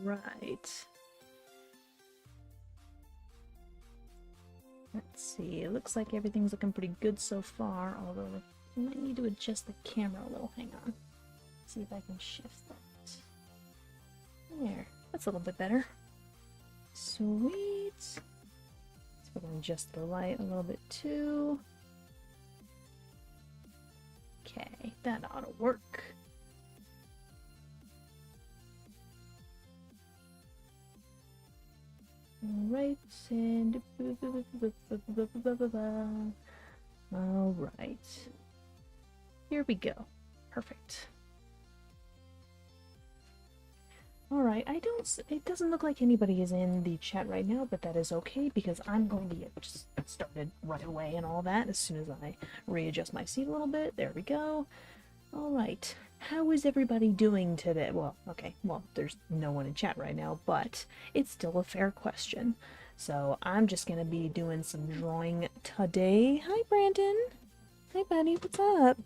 Right. Let's see. It looks like everything's looking pretty good so far, although I might need to adjust the camera a little. Hang on. See if I can shift that. There. That's a little bit better. Sweet. So we're going to adjust the light a little bit too. Okay, that ought to work. Alright, and... Alright. Here we go. Perfect. Alright, it doesn't look like anybody is in the chat right now, but that is okay because I'm going to get just started right away and all that as soon as I readjust my seat a little bit. There we go. Alright, how is everybody doing today? Well, okay, well, there's no one in chat right now, but it's still a fair question. So I'm just gonna be doing some drawing today. Hi, Brandon. Hi, buddy. What's up?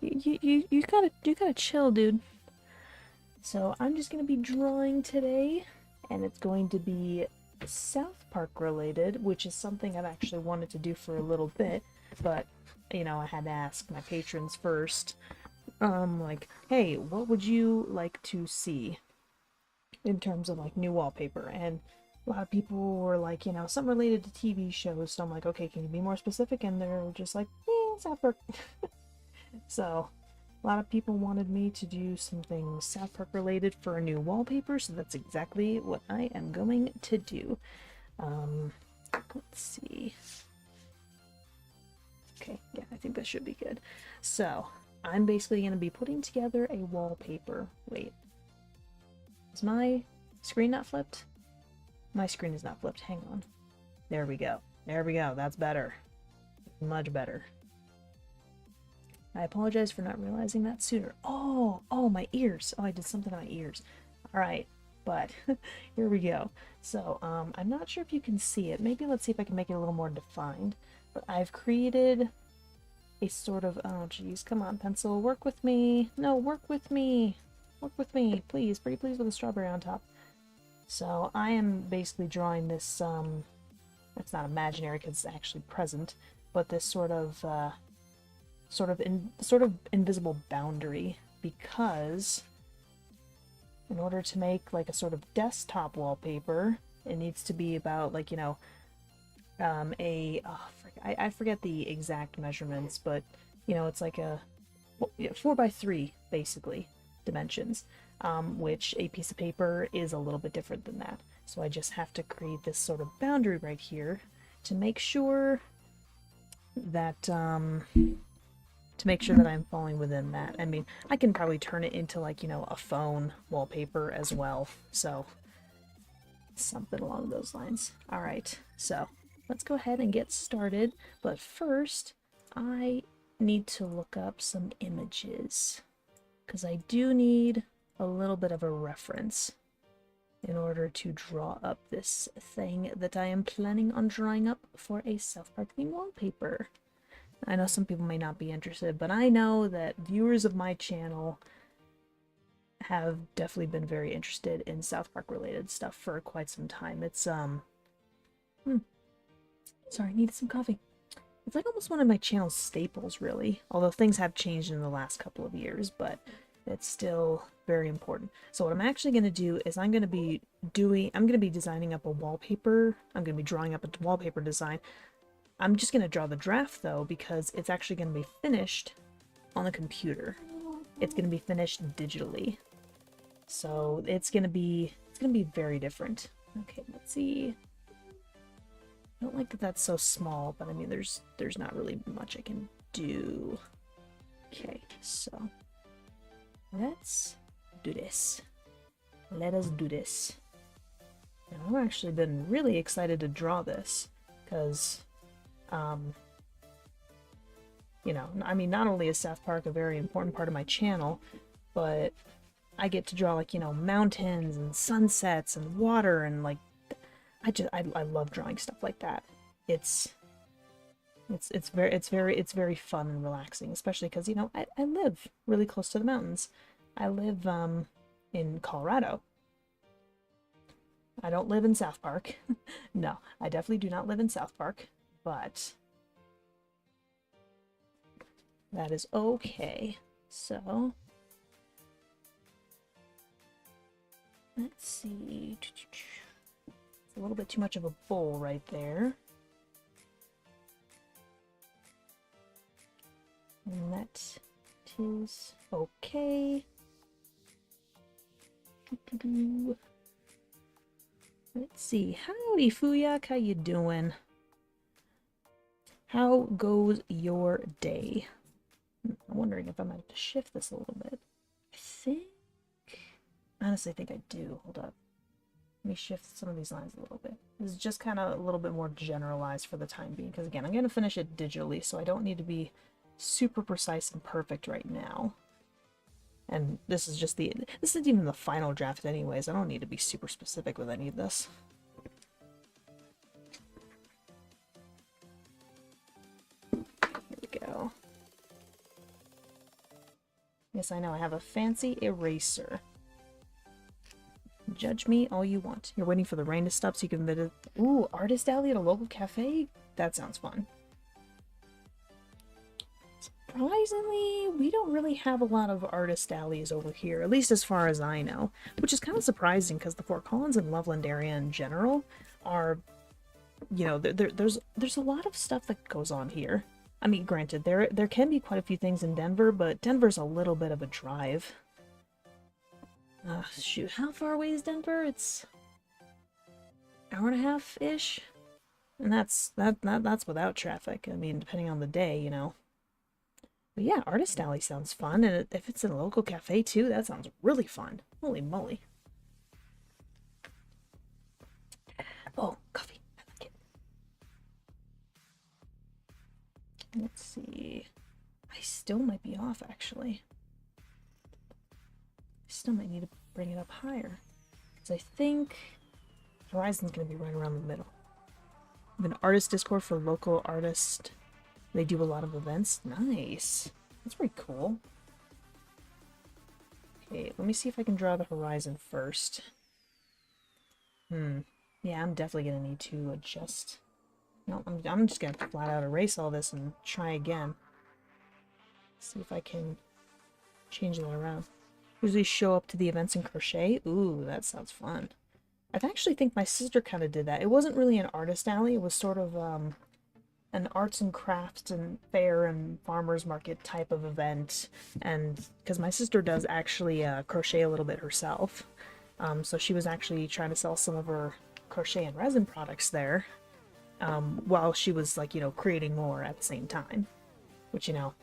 You gotta chill, dude. So I'm just gonna be drawing today, and it's going to be South Park related, which is something I've actually wanted to do for a little bit, but you know, I had to ask my patrons first, like, hey, what would you like to see in terms of like new wallpaper? And a lot of people were like, you know, something related to TV shows. So I'm like, okay, can you be more specific? And they're just like, yeah, South Park. So a lot of people wanted me to do something South Park related for a new wallpaper, so that's exactly what I am going to do. Let's see. Okay, yeah, I think that should be good. So, I'm basically going to be putting together a wallpaper. Wait. Is my screen not flipped? My screen is not flipped. Hang on. There we go. There we go. That's better. Much better. I apologize for not realizing that sooner. Oh, my ears. Oh, I did something on my ears. Alright, but here we go. So, I'm not sure if you can see it. Maybe let's see if I can make it a little more defined. But I've created a sort of, oh geez, come on pencil, work with me. No, work with me. Work with me, please. Pretty please with a strawberry on top. So I am basically drawing this, it's not imaginary because it's actually present, but this sort of invisible boundary, because in order to make like a sort of desktop wallpaper, it needs to be about like, you know, I forget the exact measurements, but you know, it's like a 4x3 basically dimensions, which a piece of paper is a little bit different than that. So I just have to create this sort of boundary right here to make sure that I'm falling within that. I mean, I can probably turn it into like, you know, a phone wallpaper as well. So something along those lines. All right, so let's go ahead and get started. But first, I need to look up some images because I do need a little bit of a reference in order to draw up this thing that I am planning on drawing up for a South Park themed wallpaper. I know some people may not be interested, but I know that viewers of my channel have definitely been very interested in South Park related stuff for quite some time. It's sorry, I needed some coffee. It's like almost one of my channel's staples, really. Although things have changed in the last couple of years, but it's still very important. So what I'm actually going to do is I'm going to be designing up a wallpaper. I'm going to be drawing up a wallpaper design. I'm just going to draw the draft though, because it's actually going to be finished on the computer. It's going to be finished digitally. So it's going to be very different. Okay, let's see. I don't like that that's so small, but I mean, there's not really much I can do. Okay, so let's do this. Let us do this. And I've actually been really excited to draw this, because, you know, I mean, not only is South Park a very important part of my channel, but I get to draw, like, you know, mountains and sunsets and water, and like, I love drawing stuff like that. It's very fun and relaxing, especially because, you know, I live really close to the mountains. I live in Colorado, I don't live in South Park. No, I definitely do not live in South Park, but that is okay. So, let's see. It's a little bit too much of a bowl right there. And that is okay. Let's see. Howdy, Fuyak. How you doing? How goes your day? I'm wondering if I might have to shift this a little bit. I honestly think I do. Hold up. Let me shift some of these lines a little bit. This is just kind of a little bit more generalized for the time being, because again, I'm going to finish it digitally, so I don't need to be super precise and perfect right now. And this isn't even the final draft anyways. I don't need to be super specific with any of this. Here we go. Yes, I know, I have a fancy eraser. Judge me all you want. You're waiting for the rain to stop so you can visit... Ooh, artist alley at a local cafe? That sounds fun. Surprisingly, we don't really have a lot of artist alleys over here, at least as far as I know. Which is kind of surprising, because the Fort Collins and Loveland area in general are... You know, there's a lot of stuff that goes on here. I mean, granted, there can be quite a few things in Denver, but Denver's a little bit of a drive. Shoot, how far away is Denver? It's an hour and a half-ish? And that's without traffic. I mean, depending on the day, you know. But yeah, Artist Alley sounds fun, and if it's in a local cafe too, that sounds really fun. Holy moly. Oh, coffee. I like it. Let's see. I still might be off, actually. I still might need to bring it up higher. Because I think Horizon's going to be right around the middle. We have an artist Discord for local artists. They do a lot of events. Nice. That's pretty cool. Okay, let me see if I can draw the horizon first. Yeah, I'm definitely going to need to adjust. No, I'm just going to flat out erase all this and try again. See if I can change that around. Usually show up to the events in crochet. Ooh, that sounds fun. I actually think my sister kind of did that. It wasn't really an artist alley. It was sort of an arts and crafts and fair and farmers market type of event. And because my sister does actually crochet a little bit herself. So she was actually trying to sell some of her crochet and resin products there. While she was, like, you know, creating more at the same time. Which, you know,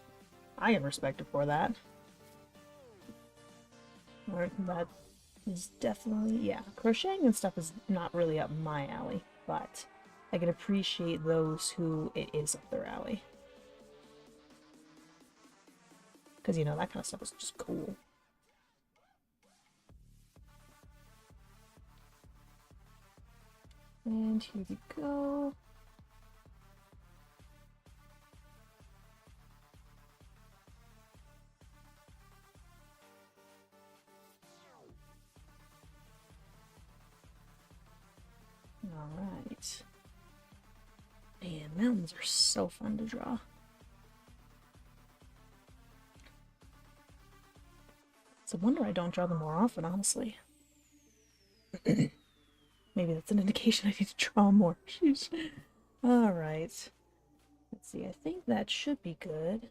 I can respect her for that. That is definitely, yeah, crocheting and stuff is not really up my alley, but I can appreciate those who it is up their alley. Because, you know, that kind of stuff is just cool. And here we go. Alright. Man, mountains are so fun to draw. It's a wonder I don't draw them more often, honestly. Maybe that's an indication I need to draw more. Jeez. Alright. Let's see, I think that should be good.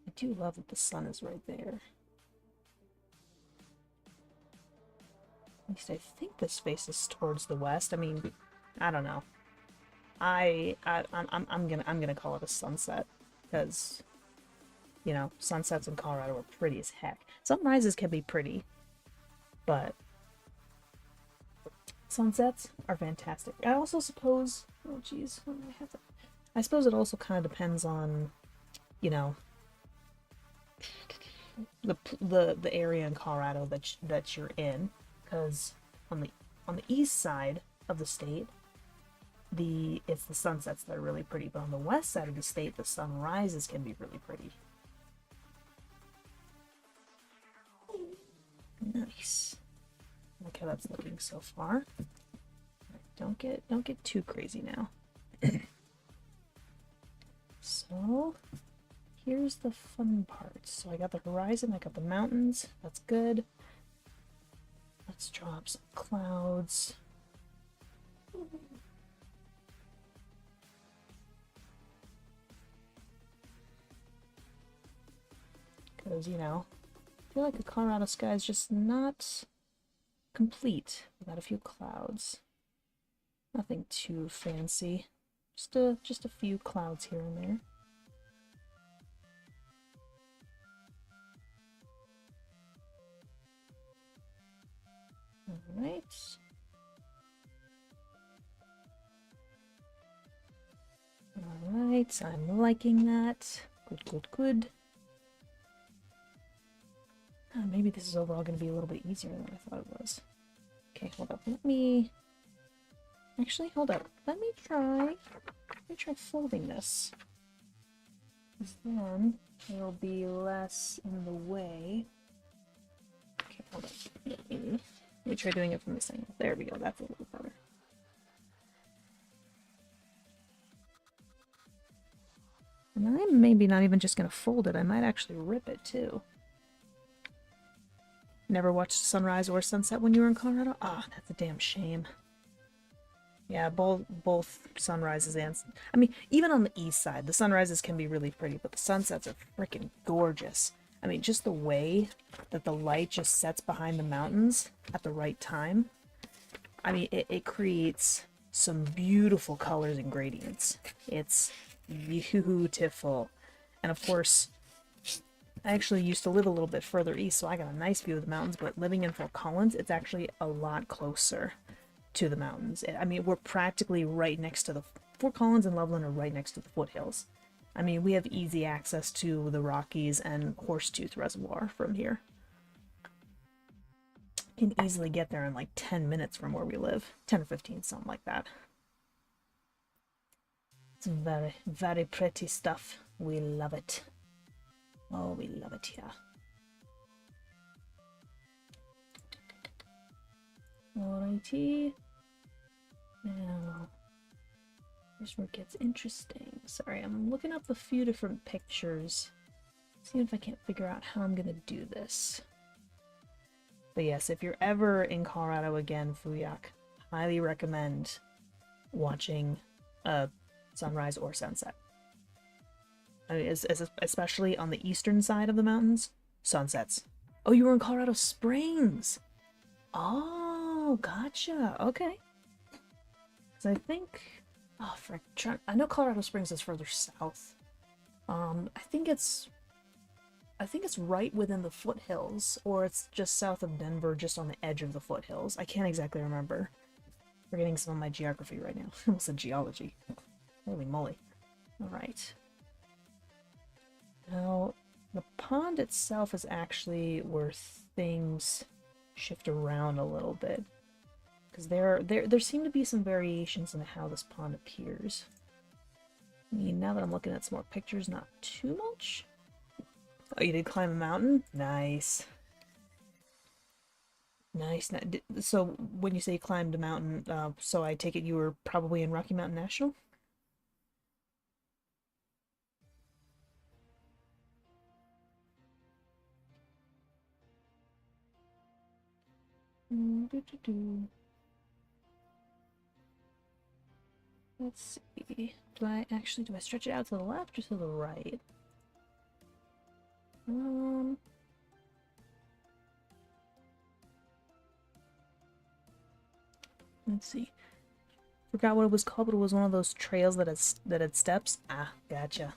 I do love that the sun is right there. At least I think this faces towards the west. I mean, I don't know. I'm gonna call it a sunset, because, you know, sunsets in Colorado are pretty as heck. Sunrises can be pretty, but sunsets are fantastic. I also suppose, oh geez, I suppose it also kind of depends on, you know, the area in Colorado that you're in, because on the east side of the state, it's the sunsets that are really pretty, but on the west side of the state, the sunrises can be really pretty. Nice. Look how that's looking so far. Don't get too crazy now. So here's the fun part. So I got the horizon, I got the mountains. That's good. Let's draw up some clouds. Because, you know, I feel like the Colorado sky is just not complete without a few clouds. Nothing too fancy. Just a few clouds here and there. Alright. Alright, I'm liking that. Good, good, good. Maybe this is overall going to be a little bit easier than I thought it was. Okay, hold up. Actually, hold up. Let me try folding this. Because then it'll be less in the way. Okay, hold up. Let me try doing it from this angle. There we go. That's a little better. And I'm maybe not even just going to fold it. I might actually rip it, too. Never watched sunrise or sunset when you were in Colorado? Ah, that's a damn shame. Yeah, both sunrises and... I mean, even on the east side, the sunrises can be really pretty, but the sunsets are freaking gorgeous. I mean, just the way that the light just sets behind the mountains at the right time. I mean, it creates some beautiful colors and gradients. It's beautiful. And of course, I actually used to live a little bit further east, so I got a nice view of the mountains, but living in Fort Collins, it's actually a lot closer to the mountains. I mean, we're practically right next to the... Fort Collins and Loveland are right next to the foothills. I mean, we have easy access to the Rockies and Horsetooth Reservoir from here. Can easily get there in like 10 minutes from where we live. 10 or 15, something like that. It's very, very pretty stuff. We love it. Oh, we love it here. Alrighty. Now, here's where it gets interesting. Sorry, I'm looking up a few different pictures. Seeing if I can't figure out how I'm gonna do this. But yes, if you're ever in Colorado again, Fuyak, highly recommend watching a sunrise or sunset. I mean, especially on the eastern side of the mountains, sunsets. Oh, you were in Colorado Springs. Oh, gotcha. Okay. So I think, oh frick, I know Colorado Springs is further south. I think it's right within the foothills, or it's just south of Denver, just on the edge of the foothills. I can't exactly remember. Forgetting some of my geography right now. I almost said geology. Holy moly. Alright. Now, the pond itself is actually where things shift around a little bit. Because there seem to be some variations in how this pond appears. I mean, now that I'm looking at some more pictures, not too much. Oh, you did climb a mountain? Nice. Nice. So, when you say you climbed a mountain, so I take it you were probably in Rocky Mountain National? Let's see. Do I stretch it out to the left or to the right? Let's see. Forgot what it was called, but it was one of those trails that had steps. Ah, gotcha.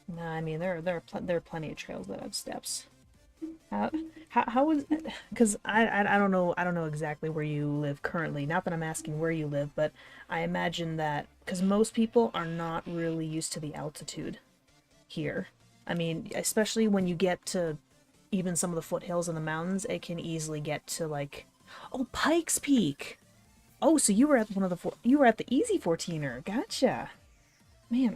Nah, I mean there are plenty of trails that have steps. How was, because I don't know exactly where you live currently. Not that I'm asking where you live, but I imagine that because most people are not really used to the altitude here. I mean, especially when you get to even some of the foothills in the mountains, it can easily get to like, oh, Pikes Peak. Oh, so you were at you were at the Easy 14er. Gotcha. Man,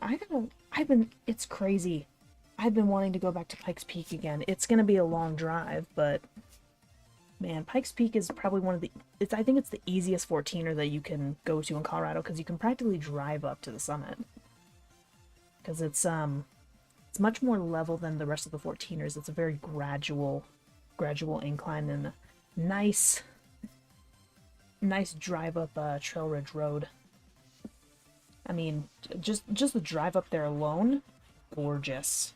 it's crazy. I've been wanting to go back to Pikes Peak again. It's gonna be a long drive, but man, Pikes Peak is probably one of the I think it's the easiest 14er that you can go to in Colorado because you can practically drive up to the summit. Because it's much more level than the rest of the 14ers. It's a very gradual incline and a nice drive up Trail Ridge Road. I mean, just the drive up there alone, gorgeous.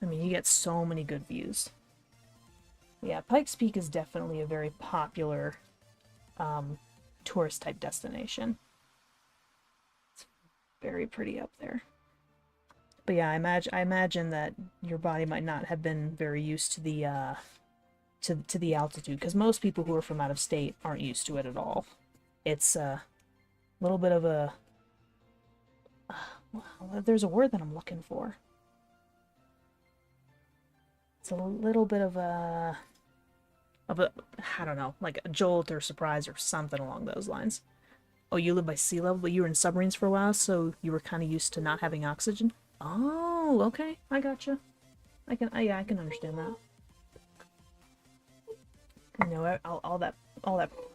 I mean, you get so many good views. Yeah, Pikes Peak is definitely a very popular tourist type destination. It's very pretty up there. But yeah, I imagine that your body might not have been very used to the to the altitude, because most people who are from out of state aren't used to it at all. It's a little bit of a well, there's a word that I'm looking for. It's a little bit of a I don't know, like a jolt or surprise or something along those lines. Oh, you live by sea level, but you were in submarines for a while, so you were kind of used to not having oxygen? Oh, okay. I gotcha. Yeah, I can understand that. You know, all that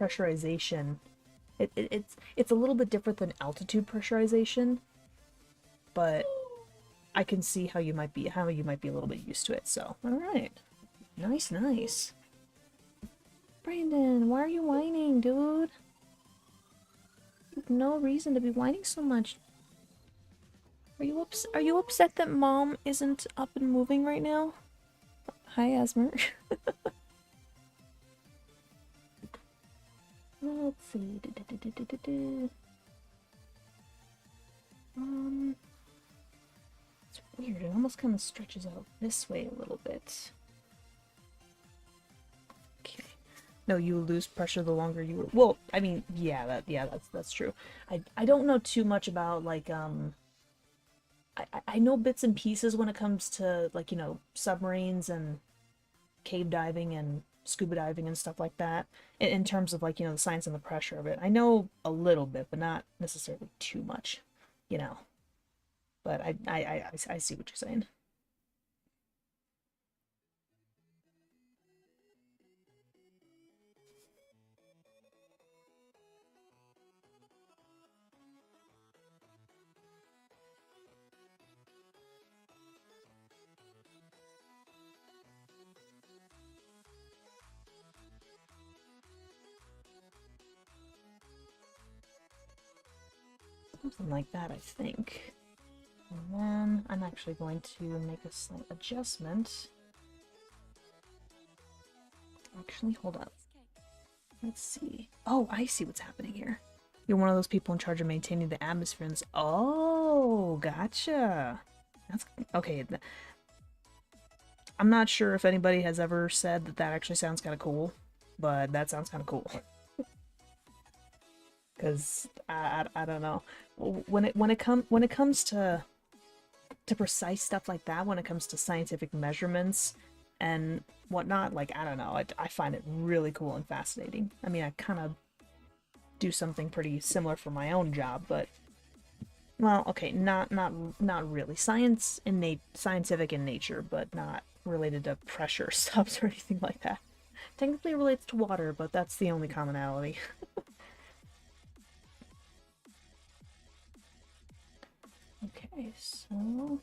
pressurization. It's a little bit different than altitude pressurization, but I can see how you might be a little bit used to it. So, all right. Nice, nice. Brandon, why are you whining, dude? You have no reason to be whining so much. Are you upset that mom isn't up and moving right now? Hi, Asmer. Let's see. It's weird. It almost kind of stretches out this way a little bit. Okay. No, you lose pressure the longer you were. Well, I mean, yeah, that's true. I don't know too much about like I know bits and pieces when it comes to, like, you know, submarines and cave diving and scuba diving and stuff like that, in terms of, like, you know, the science and the pressure of it. I know a little bit, but not necessarily too much, you know. But I see what you're saying. Something like that, I think. And then I'm actually going to make a slight adjustment. Actually, hold up. Let's see. Oh, I see what's happening here. You're one of those people in charge of maintaining the atmosphere. Oh, gotcha. That's okay. I'm not sure if anybody has ever said that actually sounds kind of cool, but that sounds kind of cool. Because I don't know, when it comes to precise stuff like that, when it comes to scientific measurements and whatnot, like, I don't know, I find it really cool and fascinating. I mean, I kind of do something pretty similar for my own job, but, well, okay, not really. Scientific in nature, but not related to pressure stops or anything like that. Technically it relates to water, but that's the only commonality. Okay, so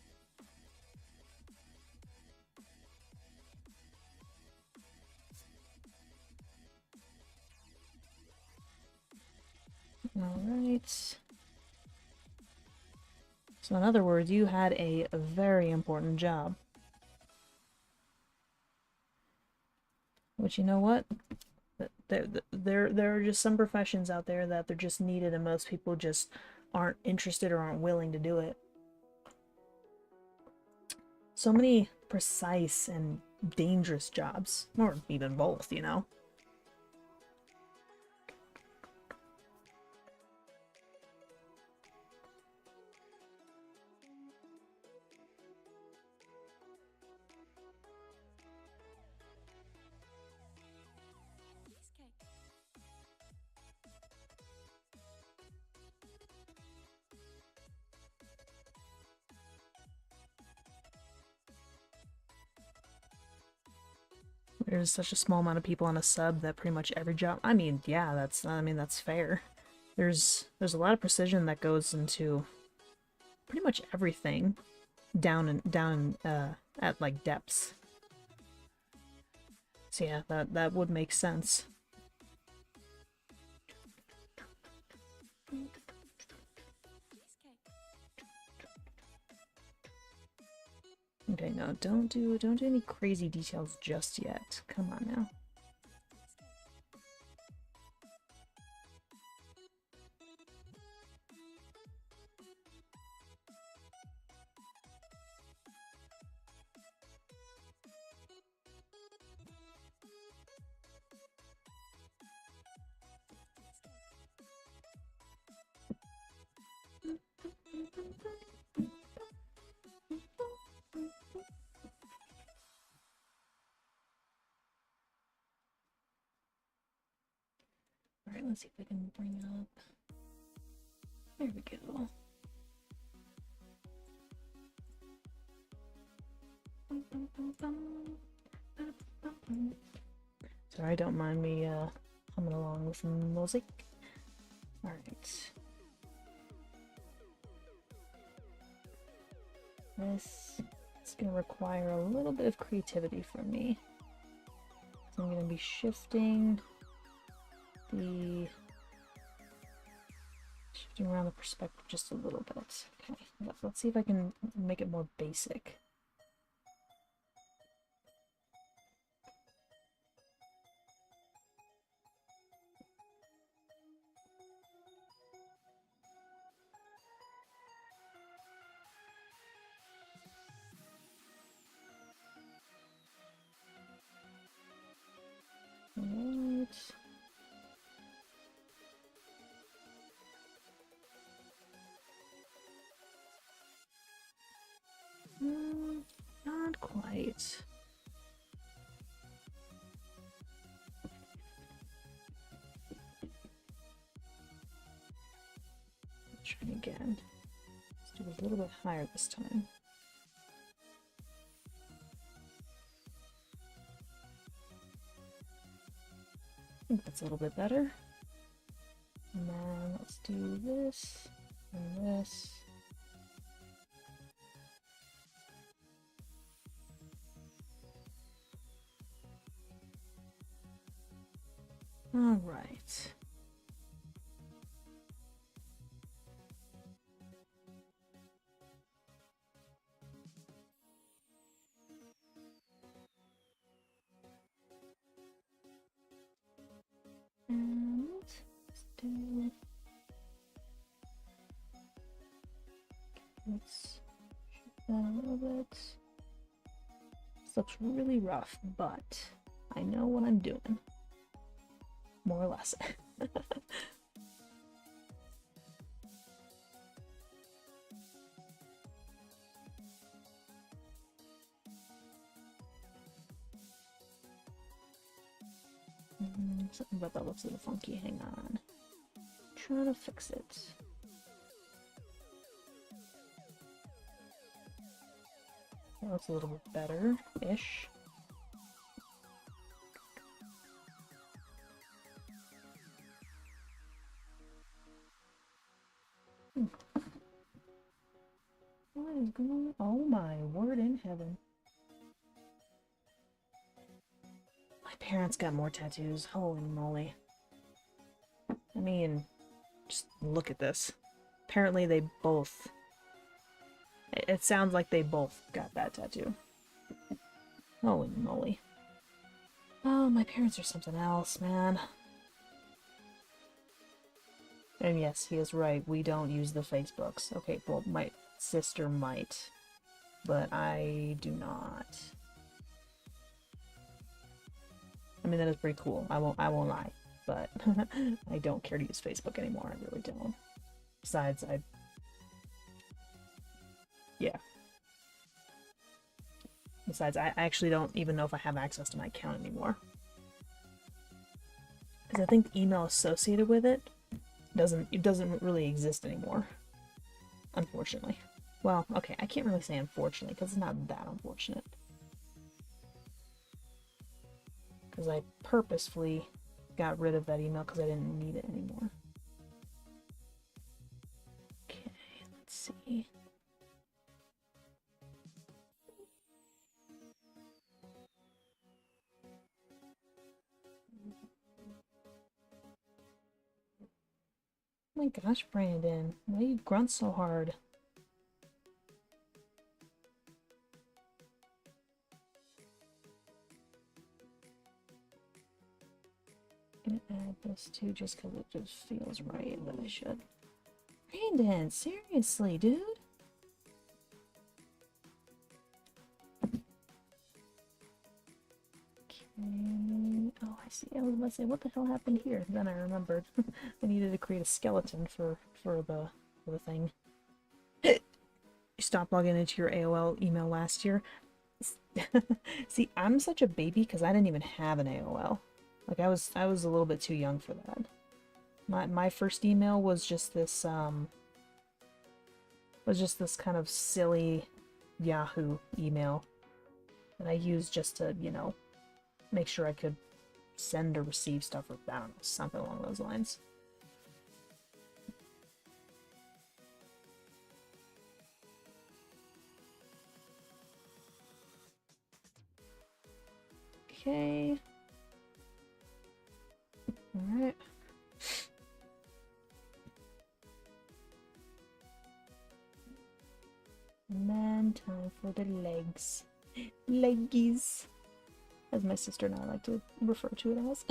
alright. So in other words, you had a very important job. Which, you know what? There are just some professions out there that they're just needed and most people just aren't interested or aren't willing to do it. So many precise and dangerous jobs. Or even both, you know? there's such a small amount of people on a sub that pretty much every job, I mean, yeah, that's fair. There's a lot of precision that goes into pretty much everything down at like depths. So yeah, that would make sense. Okay, no, don't do any crazy details just yet. Come on now. Alright, let's see if we can bring up. There we go. Sorry, don't mind me humming along with some music. Alright. This is going to require a little bit of creativity from me. So I'm going to be shifting around the perspective just a little bit. Okay, let's see if I can make it more basic. Alright. Not quite. Try again. Let's do it a little bit higher this time. I think that's a little bit better. And then let's do this and this. All right. And let's do. Let's shift that a little bit. This looks really rough, but I know what I'm doing. More or less. Something about that looks a little funky. Hang on. Trying to fix it. That looks a little bit better-ish. What is going on? Oh my word in heaven. My parents got more tattoos. Holy moly. I mean, just look at this. Apparently they both... It sounds like they both got that tattoo. Holy moly. Oh, my parents are something else, man. And yes, he is right. We don't use the Facebooks. Okay, well, my sister might. But I do not. I mean, that is pretty cool. I won't lie. But I don't care to use Facebook anymore. I really don't. Besides, yeah. Besides, I actually don't even know if I have access to my account anymore. Because I think the email associated with it doesn't really exist anymore. Unfortunately. Well, okay, I can't really say unfortunately, because it's not that unfortunate. because I purposefully got rid of that email because I didn't need it anymore. Okay, let's see. Oh my gosh, Brandon, why do you grunt so hard? I'm gonna add this too just because it just feels right that I should. Brandon, seriously, dude? Okay. Oh, I see. I was about to say, what the hell happened here? Then I remembered. I needed to create a skeleton for the thing. You stopped logging into your AOL email last year. See, I'm such a baby because I didn't even have an AOL. Like I was a little bit too young for that. My first email was just this kind of silly Yahoo email that I used just to, you know, make sure I could send or receive stuff, or I don't know, something along those lines. Okay. Alright. And then time for the legs. Leggies, as my sister and I like to refer to it as.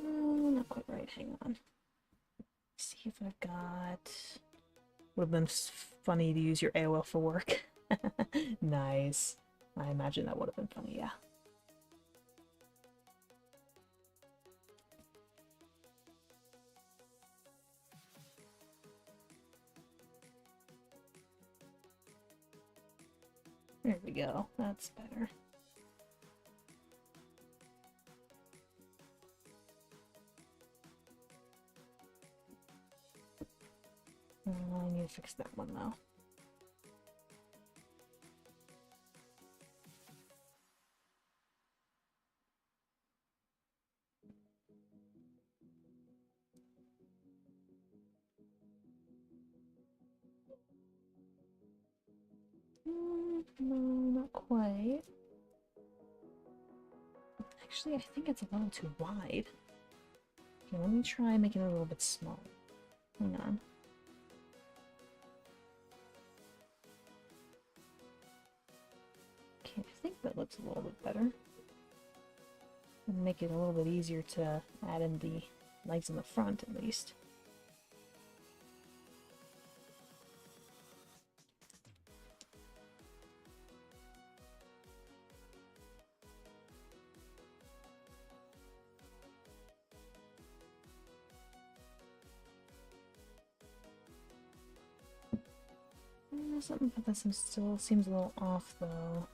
Not quite right, hang on. See if I've got... Would have been funny to use your AOL for work. Nice. I imagine that would have been funny, yeah. There we go. That's better. I need to fix that one though. No, not quite. Actually, I think it's a little too wide. Okay, let me try making it a little bit smaller. Hang on. Okay, I think that looks a little bit better. And make it a little bit easier to add in the legs in the front, at least. Something about this still seems a little off, though.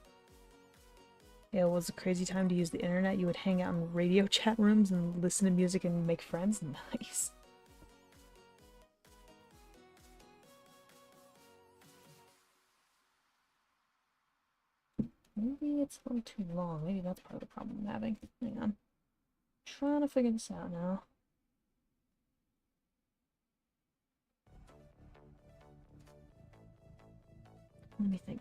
Yeah, it was a crazy time to use the internet. You would hang out in radio chat rooms and listen to music and make friends. Nice. Maybe it's a little too long. Maybe that's part of the problem I'm having. Hang on. Trying to figure this out now. Let me think.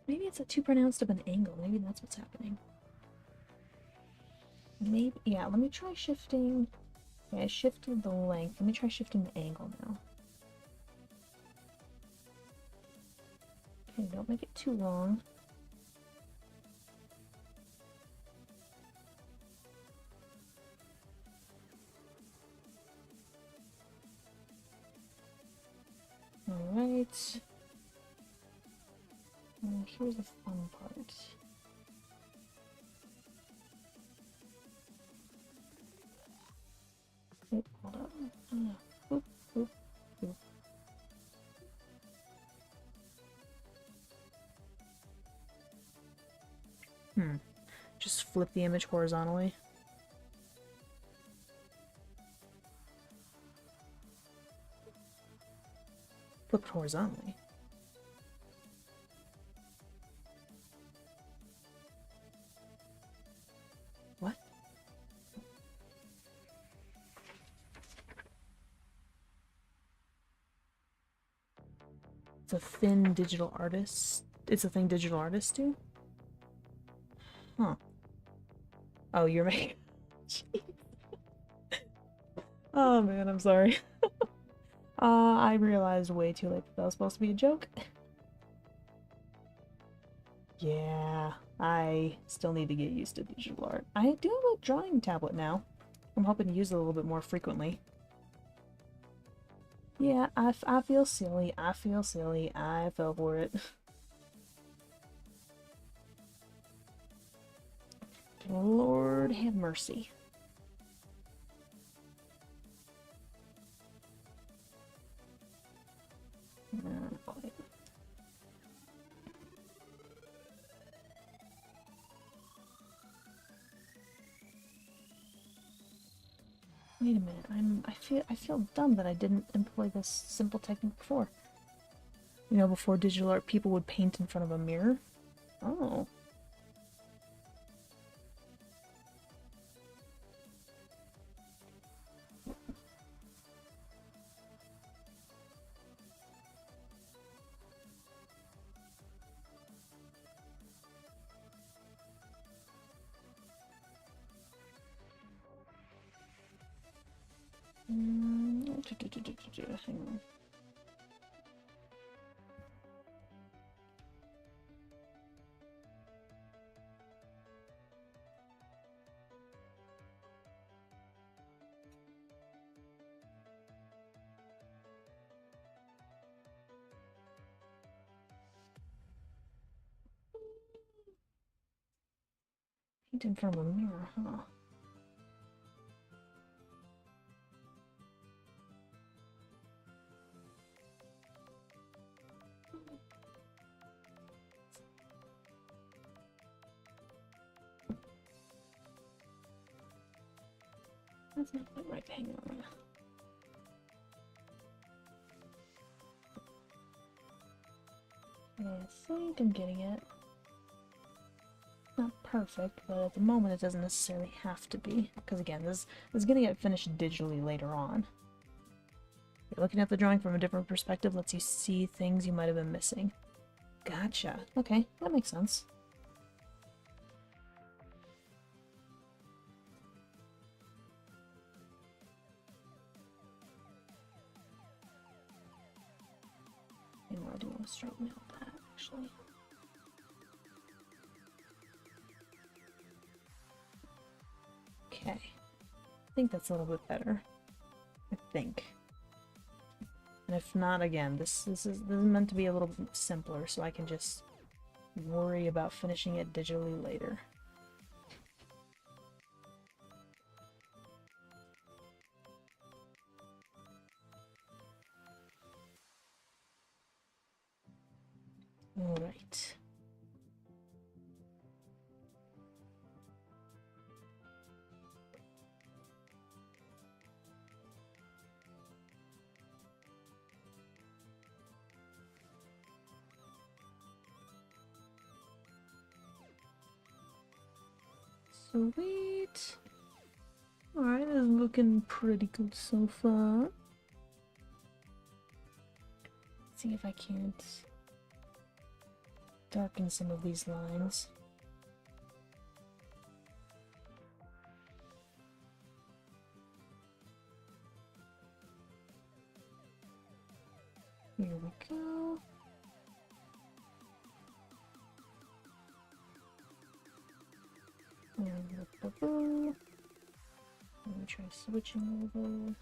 Maybe it's a too pronounced of an angle. Maybe that's what's happening. Maybe, yeah, let me try shifting. Yeah, I shifted the length. Let me try shifting the angle now. Okay, don't make it too long. Alright. Here's the fun part. Wait, hold on. Boop, boop, boop. Just flip the image horizontally. Flip it horizontally. What? It's a thin digital artist. It's a thing digital artists do? Huh. Oh, you're making... Oh man, I'm sorry. I realized way too late that was supposed to be a joke. Yeah, I still need to get used to digital art. I do have a drawing tablet now. I'm hoping to use it a little bit more frequently. Yeah, I feel silly. I feel silly. I fell for it. Lord have mercy. Not quite. Wait a minute. I feel dumb that I didn't employ this simple technique before. You know, before digital art, people would paint in front of a mirror. Oh. Hang on. Paint in front of a mirror, huh? That's not quite right. Hang on. I think I'm getting it. Not perfect, but at the moment it doesn't necessarily have to be. Because again, this is going to get finished digitally later on. Looking at the drawing from a different perspective lets you see things you might have been missing. Gotcha. Okay, that makes sense. And I do want to start with that, actually. Okay. I think that's a little bit better. I think. And if not, again, this is meant to be a little simpler, so I can just worry about finishing it digitally later. Alright. Sweet. Alright, this is looking pretty good so far. Let's see if I can't darken some of these lines. Here we go. And let me try switching over.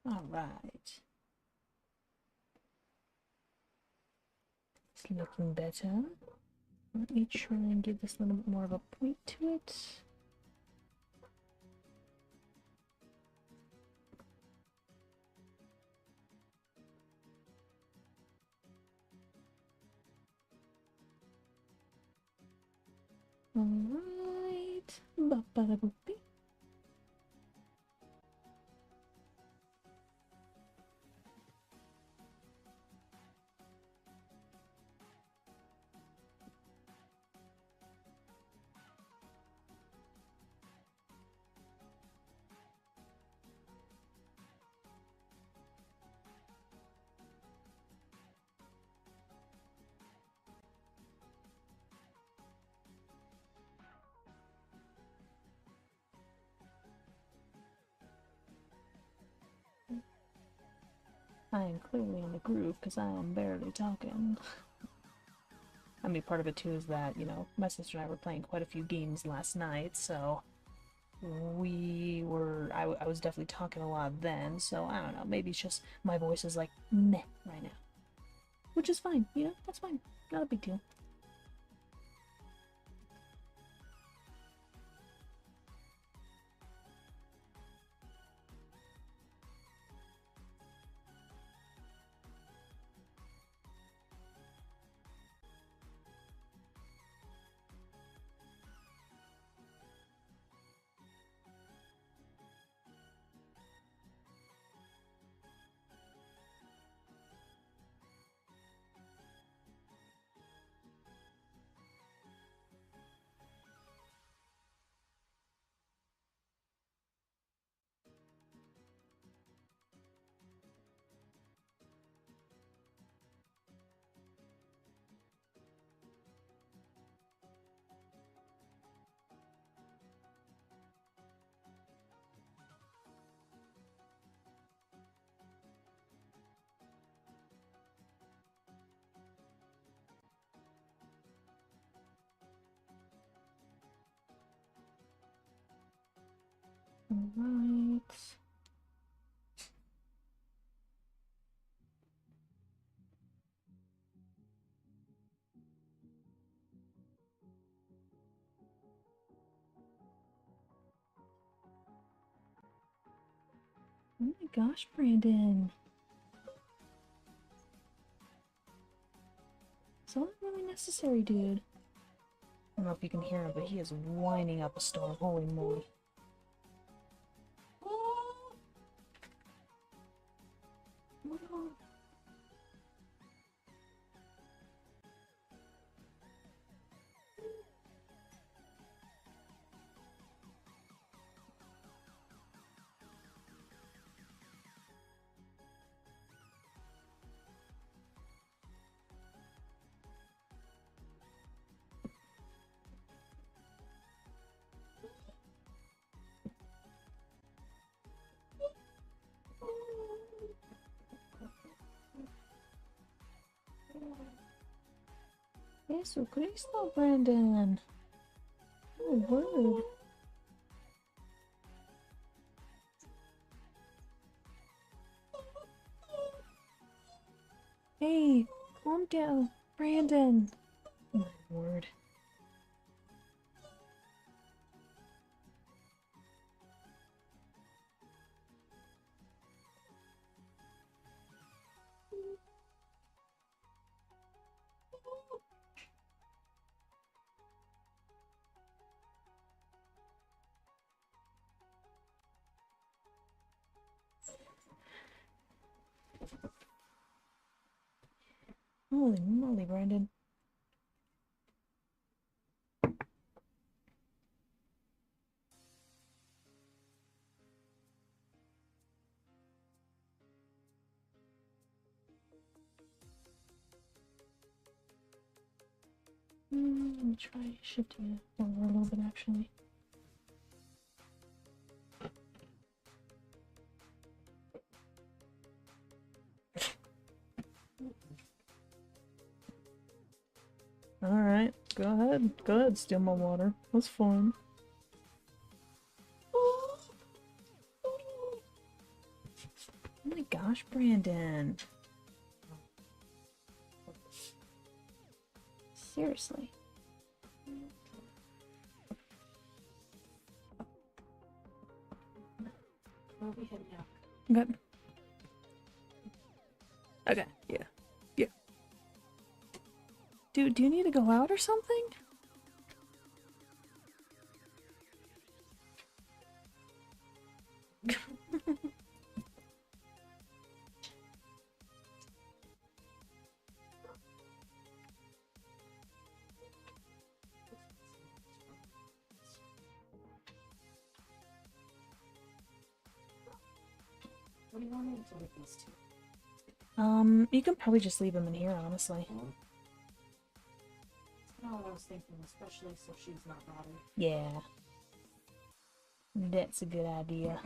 All right. It's looking better. Let me try and give this a little bit more of a point to it. Ba-ba-da-boopy. I am clearly in the groove because I am barely talking. I mean, part of it too is that, you know, my sister and I were playing quite a few games last night, so I was definitely talking a lot then, so I don't know, maybe it's just my voice is like meh right now. Which is fine, you know, that's fine. Not a big deal. Alright. Oh my gosh, Brandon. Is that really necessary, dude? I don't know if you can hear him, but he is whining up a storm. Holy moly. Jesucristo, Brandon. Oh, word. Hey, calm down, Brandon. Oh, my word. Holy moly, Brandon. Let me try shifting it over a little bit, actually. Alright, go ahead. Go ahead, steal my water. That's fun. Oh my gosh, Brandon. Seriously. Where are we heading now? Okay. Okay, yeah. Yeah. Dude, do you need to go out or something? What do you want me to do with these two? You can probably just leave them in here, honestly. That's kind of what I was thinking, especially so she's not bothered. Yeah. That's a good idea.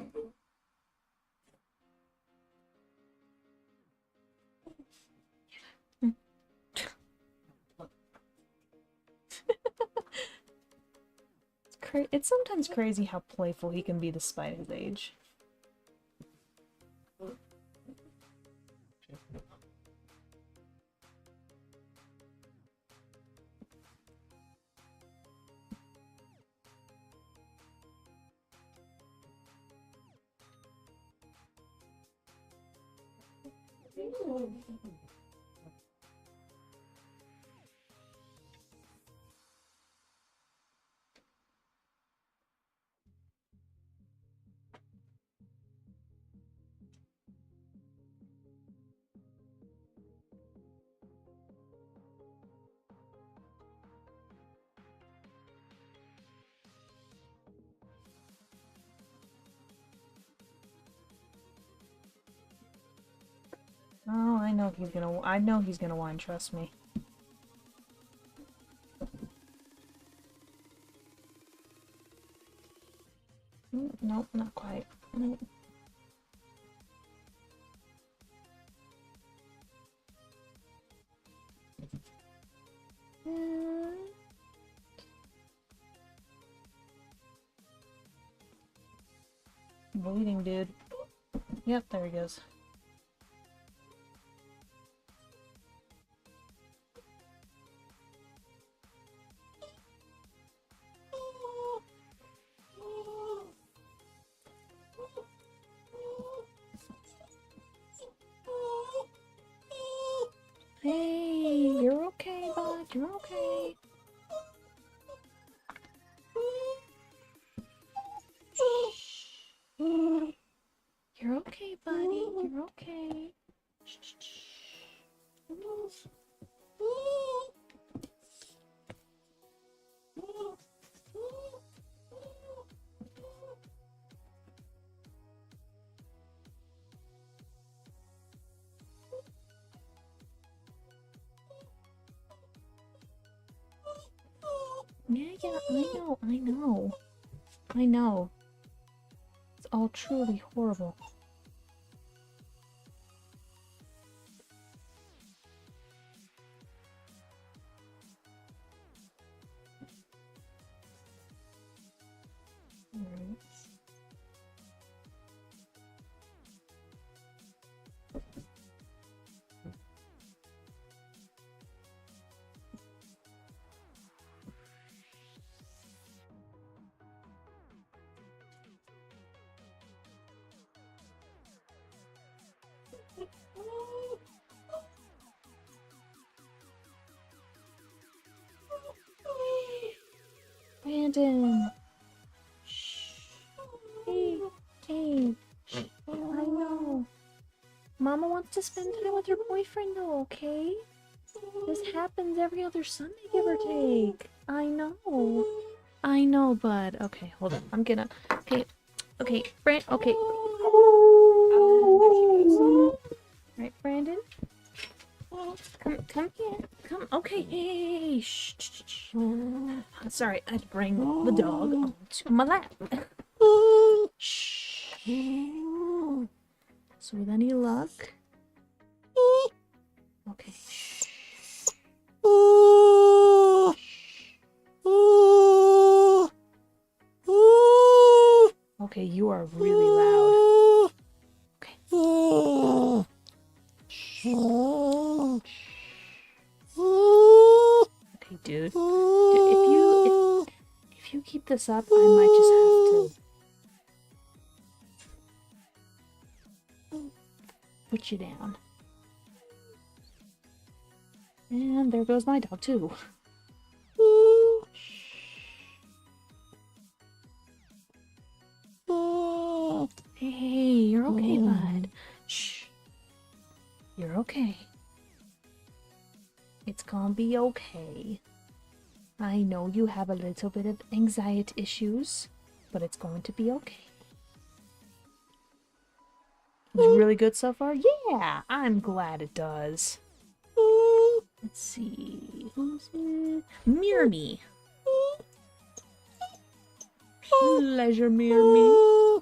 It's sometimes crazy how playful he can be despite his age. Oh, I know he's gonna whine, trust me. Nope, not quite. Nope. Bleeding, dude. Yep, there he goes. Hey, you're okay, bud. You're okay. You're okay, buddy. You're okay. Yeah, I know. It's all truly horrible. Alright. Brandon! Shh. Hey. Shh. I know. Mama wants to spend time with her boyfriend though, okay? This happens every other Sunday, give or take. I know, bud. Okay, hold on. I'm gonna... Okay, okay. Right, Brandon? Come here. Come. Okay. Hey. Shh. Sorry, I had to bring the dog onto my lap. Shh. So with any luck. Okay. Okay, you are really loud. Okay. Okay, dude. If you keep this up, I might just have to put you down. And there goes my dog too. Hey, you're okay, bud. Shh. You're okay. It's gonna be okay. I know you have a little bit of anxiety issues, but it's going to be okay. It's really good so far? Yeah, I'm glad it does. Let's see. Who's it? Mirror me. Pleasure, mirror me.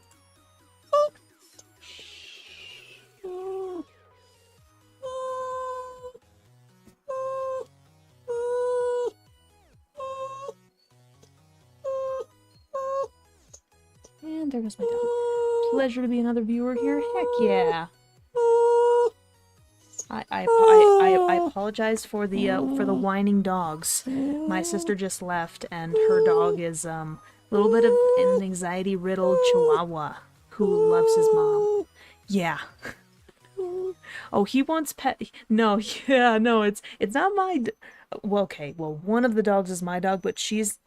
And there goes my dog. Pleasure to be another viewer here. Heck yeah. I apologize for the whining dogs. My sister just left, and her dog is a little bit of an anxiety riddled Chihuahua who loves his mom. Yeah. Oh, he wants pet. No, yeah, no, it's not my. Well, okay, well, one of the dogs is my dog, but she's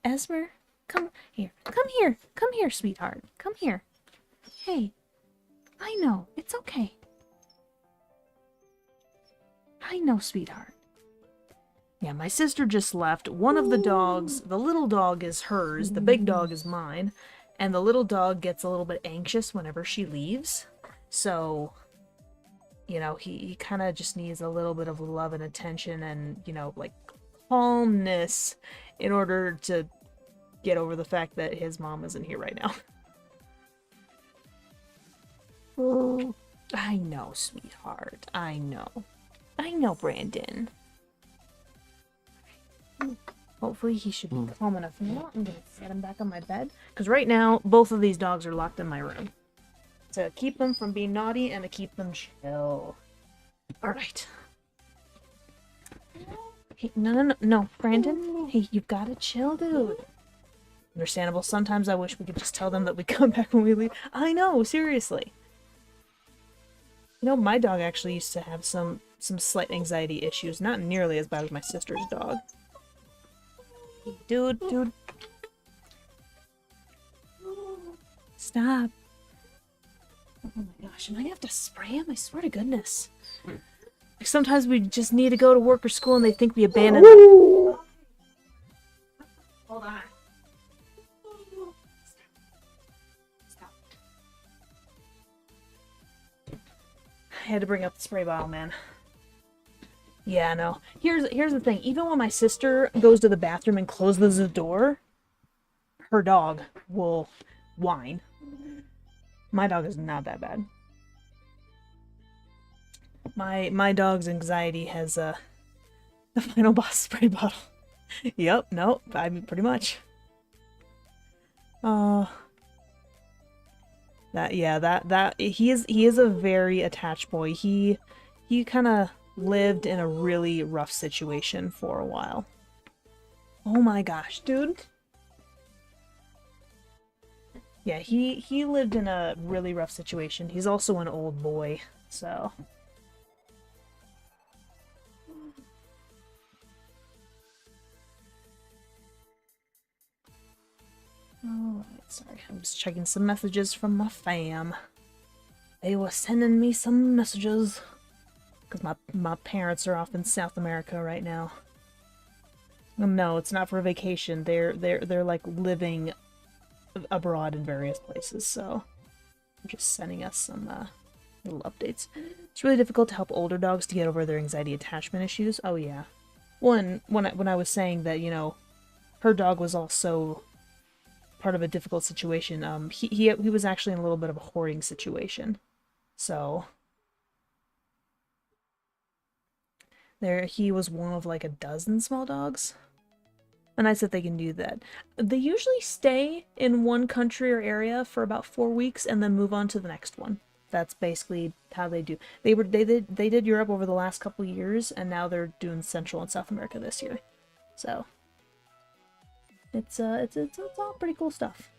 Esmer. Come here, come here, sweetheart, come here. Hey, I know, it's okay. I know, sweetheart. Yeah, my sister just left. One of the dogs, the little dog is hers, the big dog is mine, and the little dog gets a little bit anxious whenever she leaves. So, you know, he kind of just needs a little bit of love and attention and, you know, like calmness in order to get over the fact that his mom isn't here right now. I know, sweetheart. I know. I know, Brandon. Hopefully he should be calm enough now. I'm gonna set him back on my bed. Because right now, both of these dogs are locked in my room. To keep them from being naughty and to keep them chill. Alright. Hey, no, Brandon. Hey, you've gotta chill, dude. Understandable. Sometimes I wish we could just tell them that we come back when we leave. I know, seriously. You know, my dog actually used to have some slight anxiety issues. Not nearly as bad as my sister's dog. Dude. Stop. Oh my gosh, am I gonna have to spray him? I swear to goodness. Like, sometimes we just need to go to work or school and they think we abandoned them. Hold on. Stop. I had to bring up the spray bottle, man. Yeah, no. Here's the thing. Even when my sister goes to the bathroom and closes the door, her dog will whine. My dog is not that bad. My dog's anxiety has the final boss spray bottle. Yep, nope, I mean pretty much. That he is a very attached boy. He kind of lived in a really rough situation for a while. Oh my gosh, dude. Yeah, he lived in a really rough situation. He's also an old boy, so. Alright, sorry. I'm just checking some messages from my fam. They were sending me some messages. Because my parents are off in South America right now. No, it's not for a vacation. They're like living abroad in various places, so they're just sending us some little updates. It's really difficult to help older dogs to get over their anxiety attachment issues. Oh yeah. When I was saying that, you know, her dog was also part of a difficult situation. He was actually in a little bit of a hoarding situation, so there he was one of like a dozen small dogs. And I said they can do that. They usually stay in one country or area for about 4 weeks and then move on to the next one. That's basically how they do. They did Europe over the last couple years, and now they're doing Central and South America this year. So it's all pretty cool stuff.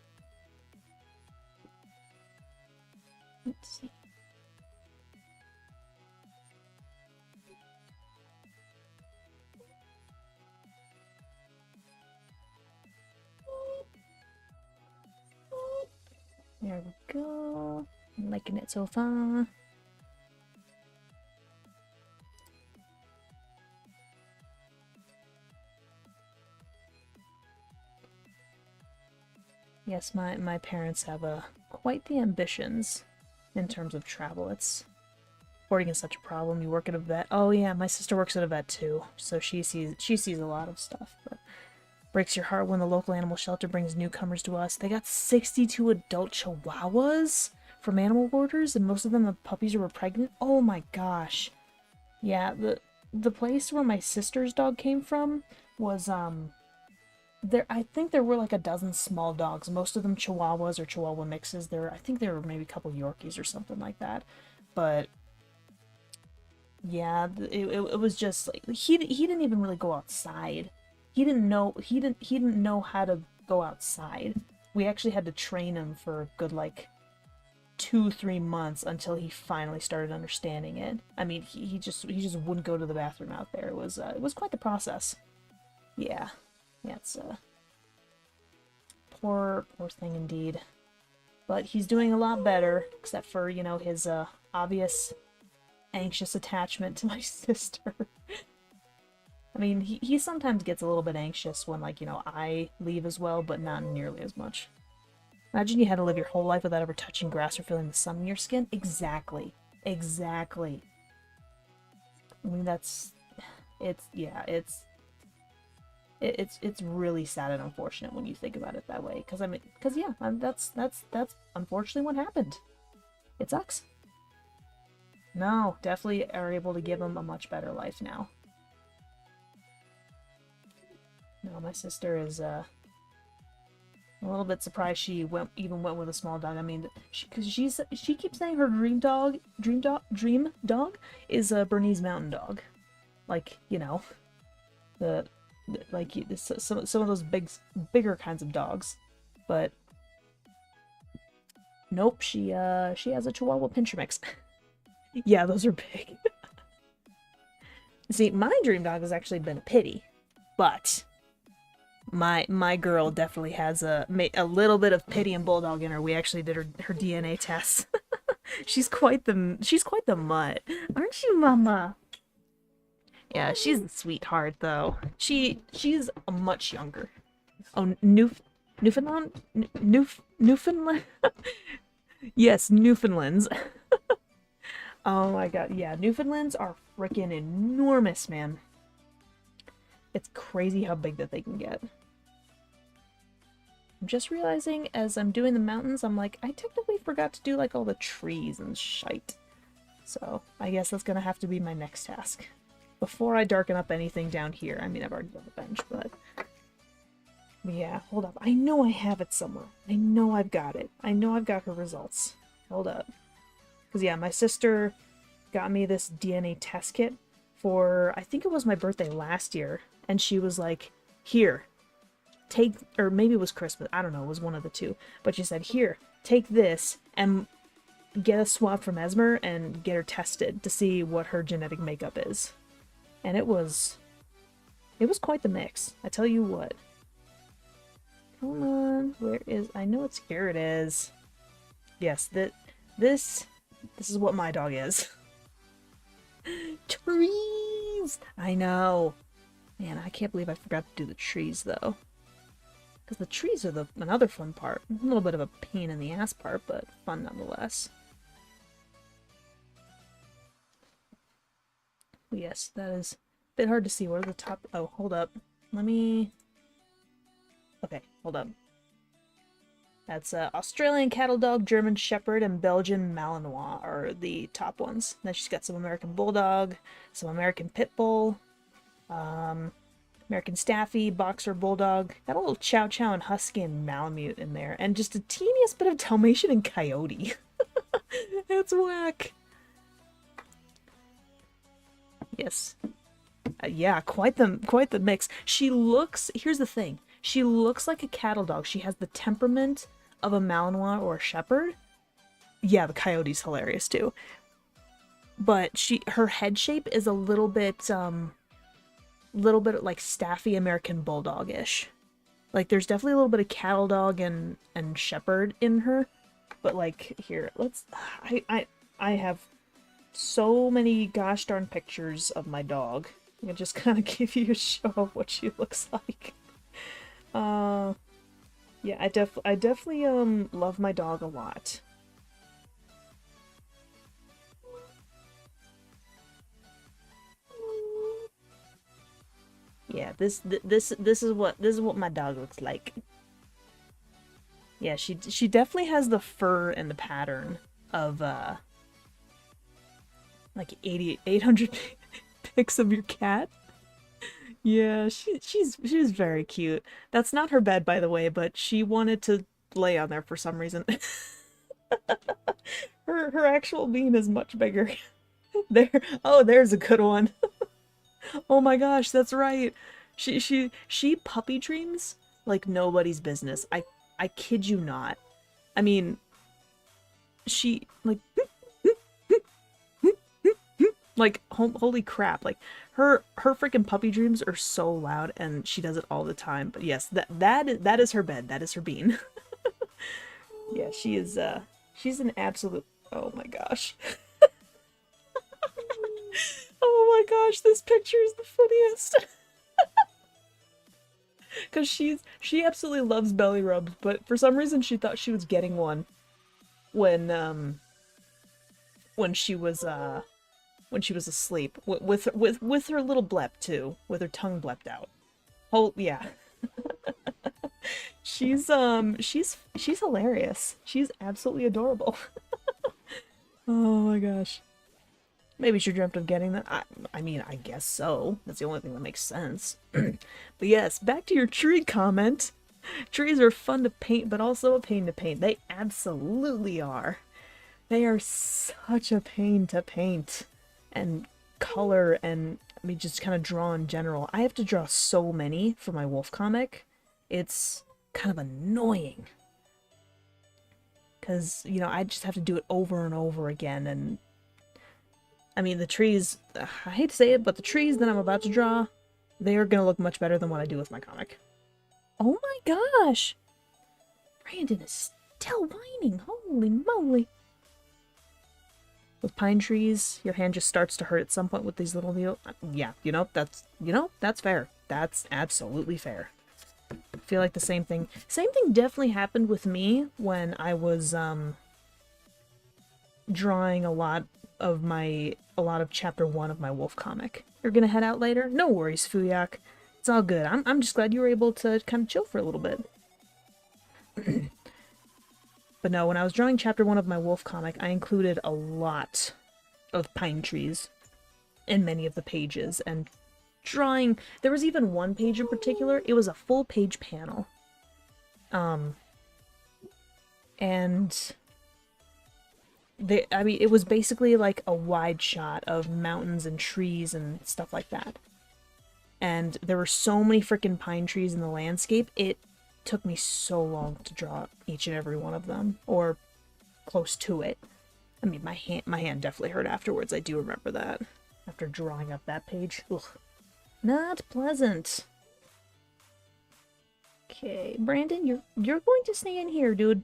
Let's see. There we go. I'm liking it so far. Yes, my parents have quite the ambitions. in terms of travel. It's hoarding is such a problem. You work at a vet. Oh yeah, my sister works at a vet too, so she sees a lot of stuff. But breaks your heart when the local animal shelter brings newcomers to us. They got 62 adult chihuahuas from animal hoarders, and most of them the puppies were pregnant. Oh my gosh. Yeah, the place where my sister's dog came from was there. I think there were like a dozen small dogs, most of them chihuahuas or chihuahua mixes. I think there were maybe a couple yorkies or something like that. But yeah, it was just like he didn't even really go outside. He didn't know how to go outside. We actually had to train him for a good like 2-3 months until he finally started understanding it. I mean, he just wouldn't go to the bathroom out there. It was quite the process. Yeah, yeah, it's poor thing indeed. But he's doing a lot better, except for his obvious anxious attachment to my sister. I mean, he sometimes gets a little bit anxious when, like, I leave as well, but not nearly as much. Imagine you had to live your whole life without ever touching grass or feeling the sun in your skin. Exactly. Exactly. I mean, it's really sad and unfortunate when you think about it that way. Because yeah, that's unfortunately what happened. It sucks. No, definitely are able to give him a much better life now. No, my sister is a little bit surprised she even went with a small dog. I mean, because she keeps saying her dream dog is a Bernese Mountain Dog, like the like some of those bigger kinds of dogs, but nope, she has a Chihuahua Pinscher mix. Yeah, those are big. See, my dream dog has actually been a pitty, but my girl definitely has a little bit of pity and bulldog in her. We actually did her DNA tests. She's quite the mutt, aren't you, Mama? Yeah, she's a sweetheart though. She's much younger. Oh, Newfoundland, Newfoundland. Yes, Newfoundlands. Oh my god, yeah, Newfoundlands are freaking enormous, man. It's crazy how big that they can get. I'm just realizing as I'm doing the mountains, I'm like, I technically forgot to do like all the trees and shite. So I guess that's gonna have to be my next task. Before I darken up anything down here. I mean, I've already done the bench, but yeah, hold up. I know I have it somewhere. I know I've got it. I know I've got her results. Hold up. Because yeah, my sister got me this DNA test kit for, I think it was my birthday last year. And she was like, here, take, or maybe it was Christmas. I don't know. It was one of the two. But she said, here, take this and get a swab from Esmer and get her tested to see what her genetic makeup is. And it was quite the mix. I tell you what. Come on, where is, I know it's, here it is. Yes, this is what my dog is. Trees! I know. Man, I can't believe I forgot to do the trees, though. Because the trees are another fun part. A little bit of a pain in the ass part, but fun nonetheless. Yes, that is a bit hard to see. What are the top... Oh, hold up. Let me... Okay, hold up. That's Australian Cattle Dog, German Shepherd, and Belgian Malinois are the top ones. Then she's got some American Bulldog, some American Pit Bull, American Staffy, Boxer Bulldog. Got a little Chow Chow and Husky and Malamute in there. And just a teeniest bit of Dalmatian and Coyote. That's whack. Yes. Yeah, quite the mix. She looks... Here's the thing. She looks like a cattle dog. She has the temperament of a Malinois or a Shepherd. Yeah, the Coyote's hilarious too. But her head shape is a little bit like Staffy American Bulldog-ish. Like there's definitely a little bit of cattle dog and Shepherd in her. But like here, I have so many gosh darn pictures of my dog. I can just kind of give you a show of what she looks like. Yeah, I definitely love my dog a lot. Yeah, this is what my dog looks like. Yeah, she definitely has the fur and the pattern of like 800 pics of your cat. Yeah, she's very cute. That's not her bed, by the way, but she wanted to lay on there for some reason. Her actual bean is much bigger. There. Oh, there's a good one. Oh my gosh, that's right. She puppy dreams like nobody's business. I kid you not. I mean, she holy crap, like her freaking puppy dreams are so loud and she does it all the time. But yes, that is her bed. That is her bean. Yeah, she's an absolute. Oh my gosh. Oh my gosh, this picture is the funniest. Cuz she absolutely loves belly rubs, but for some reason she thought she was getting one when when she was uh when she was asleep with her little blep too, with her tongue blepped out. Oh yeah. She's hilarious. She's absolutely adorable. Oh my gosh. Maybe she dreamt of getting that. I mean, I guess so. That's the only thing that makes sense. But yes, back to your tree comment. Trees are fun to paint, but also a pain to paint. They absolutely are. They are such a pain to paint and color and I mean just kind of draw in general. I have to draw so many for my wolf comic. It's kind of annoying. Cause, you know, I just have to do it over and over again and I mean the trees I hate to say it, but the trees that I'm about to draw, they are gonna look much better than what I do with my comic. Oh my gosh! Brandon is still whining. Holy moly. With pine trees, your hand just starts to hurt at some point with these little needles. Yeah, that's fair. That's absolutely fair. I feel like the same thing. Same thing definitely happened with me when I was drawing a lot of chapter 1 of my wolf comic. You're gonna head out later? No worries, Fuyak. It's all good. I'm just glad you were able to kind of chill for a little bit. But no, when I was drawing chapter 1 of my wolf comic, I included a lot of pine trees in many of the pages, and drawing... There was even one page in particular, it was a full page panel. And... I mean, it was basically like a wide shot of mountains and trees and stuff like that. And there were so many freaking pine trees in the landscape, it took me so long to draw each and every one of them, or close to it. I mean, my hand definitely hurt afterwards. I do remember that. After drawing up that page. Ugh. Not pleasant. Okay, Brandon, you're going to stay in here, dude.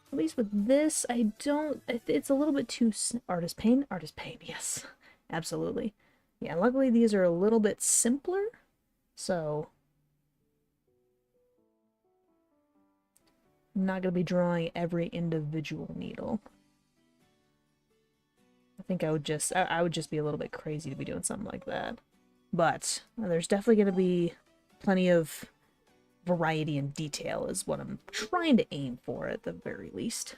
At least with this, I don't... It's a little bit too... Artist pain? Artist pain, yes. Absolutely. Yeah, luckily these are a little bit simpler, so... I'm not going to be drawing every individual needle. I think I would just... I would just be a little bit crazy to be doing something like that. But there's definitely going to be plenty of variety and detail is what I'm trying to aim for at the very least.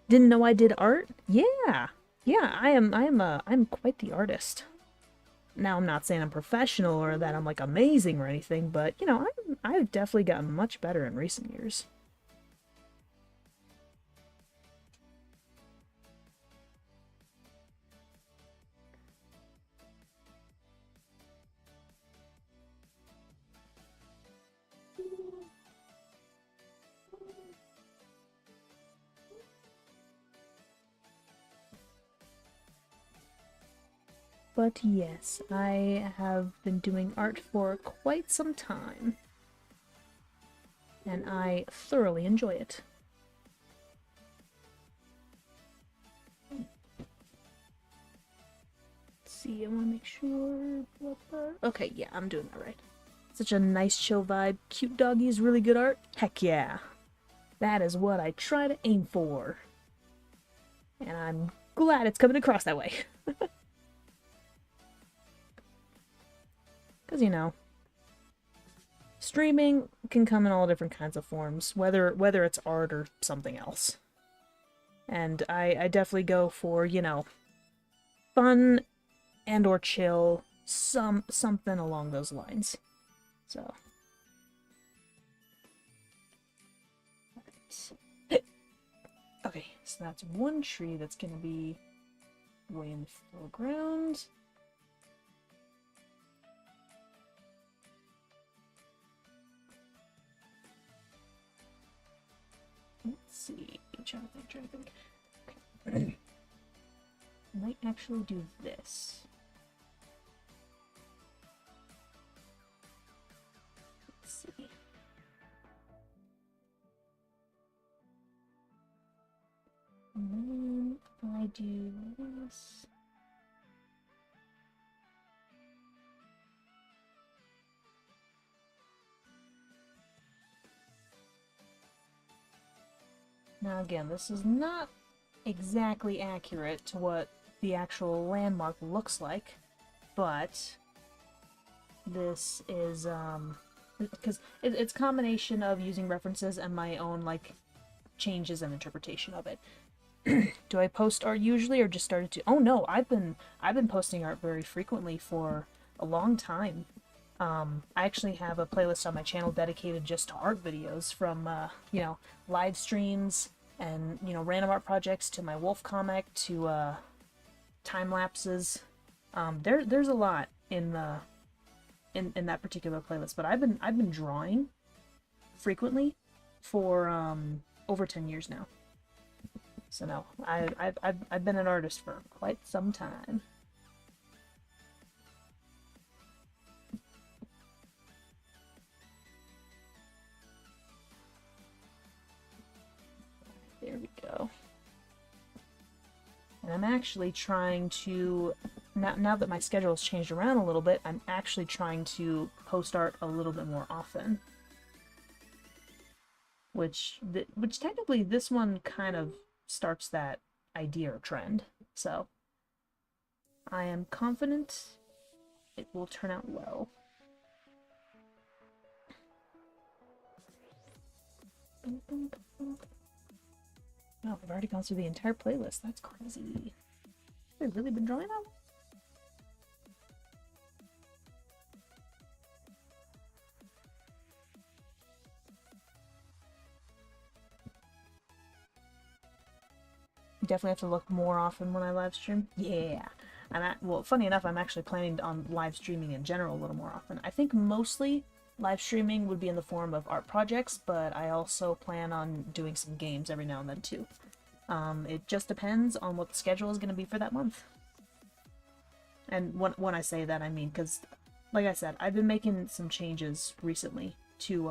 Didn't know I did art? Yeah. Yeah, I'm quite the artist. Now I'm not saying I'm professional or that I'm like amazing or anything, but you know, I've definitely gotten much better in recent years. But yes, I have been doing art for quite some time. And I thoroughly enjoy it. Let's see, I want to make sure... Okay, yeah, I'm doing that right. Such a nice chill vibe. Cute doggies, really good art. Heck yeah. That is what I try to aim for. And I'm glad it's coming across that way. Because, you know, streaming can come in all different kinds of forms, whether it's art or something else. And I definitely go for, you know, fun and or chill, something along those lines. So. Okay, so that's one tree that's gonna be way in the foreground. Let's see. Trying to think. Okay. I might actually do this. Let's see. And then I do this. Now again, this is not exactly accurate to what the actual landmark looks like, but this is, because it's a combination of using references and my own, like, changes and interpretation of it. Do I post art usually, or just started to? Oh no, I've been posting art very frequently for a long time. I actually have a playlist on my channel dedicated just to art videos, from you know, live streams and, you know, random art projects to my wolf comic to time lapses. There's a lot in that particular playlist, but I've been drawing frequently for over 10 years now. So no, I've been an artist for quite some time. There we go. And I'm actually trying to, now that my schedule has changed around a little bit, I'm actually trying to post art a little bit more often. Which technically this one kind of starts that idea or trend. So I am confident it will turn out well. Oh, I've already gone through the entire playlist. That's crazy. I've really been drawing that one? Definitely have to look more often when I live stream. Yeah. Well, funny enough, I'm actually planning on live streaming in general a little more often. I think mostly live streaming would be in the form of art projects, but I also plan on doing some games every now and then too. It just depends on what the schedule is going to be for that month. And when I say that, I mean, because, like I said, I've been making some changes recently to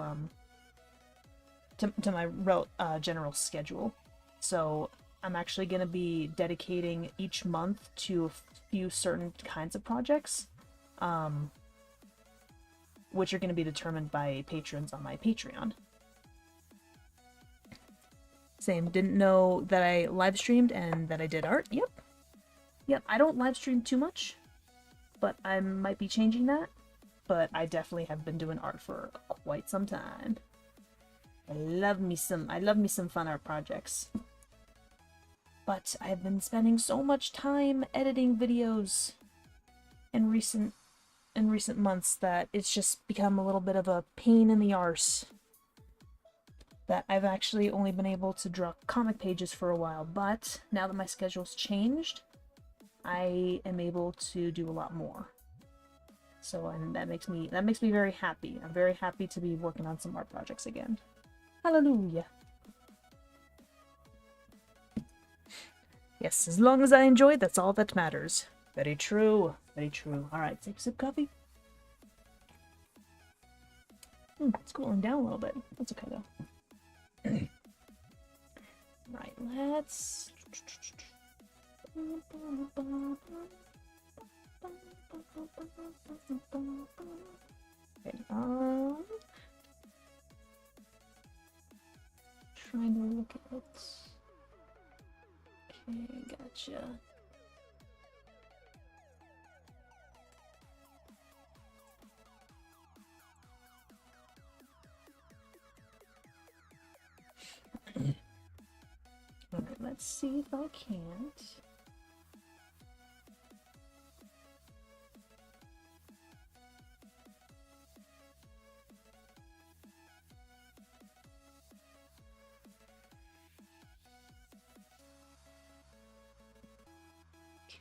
my general schedule. So I'm actually going to be dedicating each month to a few certain kinds of projects, which are going to be determined by patrons on my Patreon. Same, didn't know that I live streamed and that I did art. Yep, I don't live stream too much, but I might be changing that. But I definitely have been doing art for quite some time. I love me some fun art projects. But I've been spending so much time editing videos in recent months that it's just become a little bit of a pain in the arse. That I've actually only been able to draw comic pages for a while, but now that my schedule's changed, I am able to do a lot more. So, and that makes me very happy. I'm very happy to be working on some art projects again. Hallelujah. Yes, as long as I enjoy it, that's all that matters. Very true. Very true. Alright, take a sip of coffee. It's cooling down a little bit. That's okay though. Right, let's... Okay, trying to look at it. Okay, gotcha. Alright, let's see if I can't.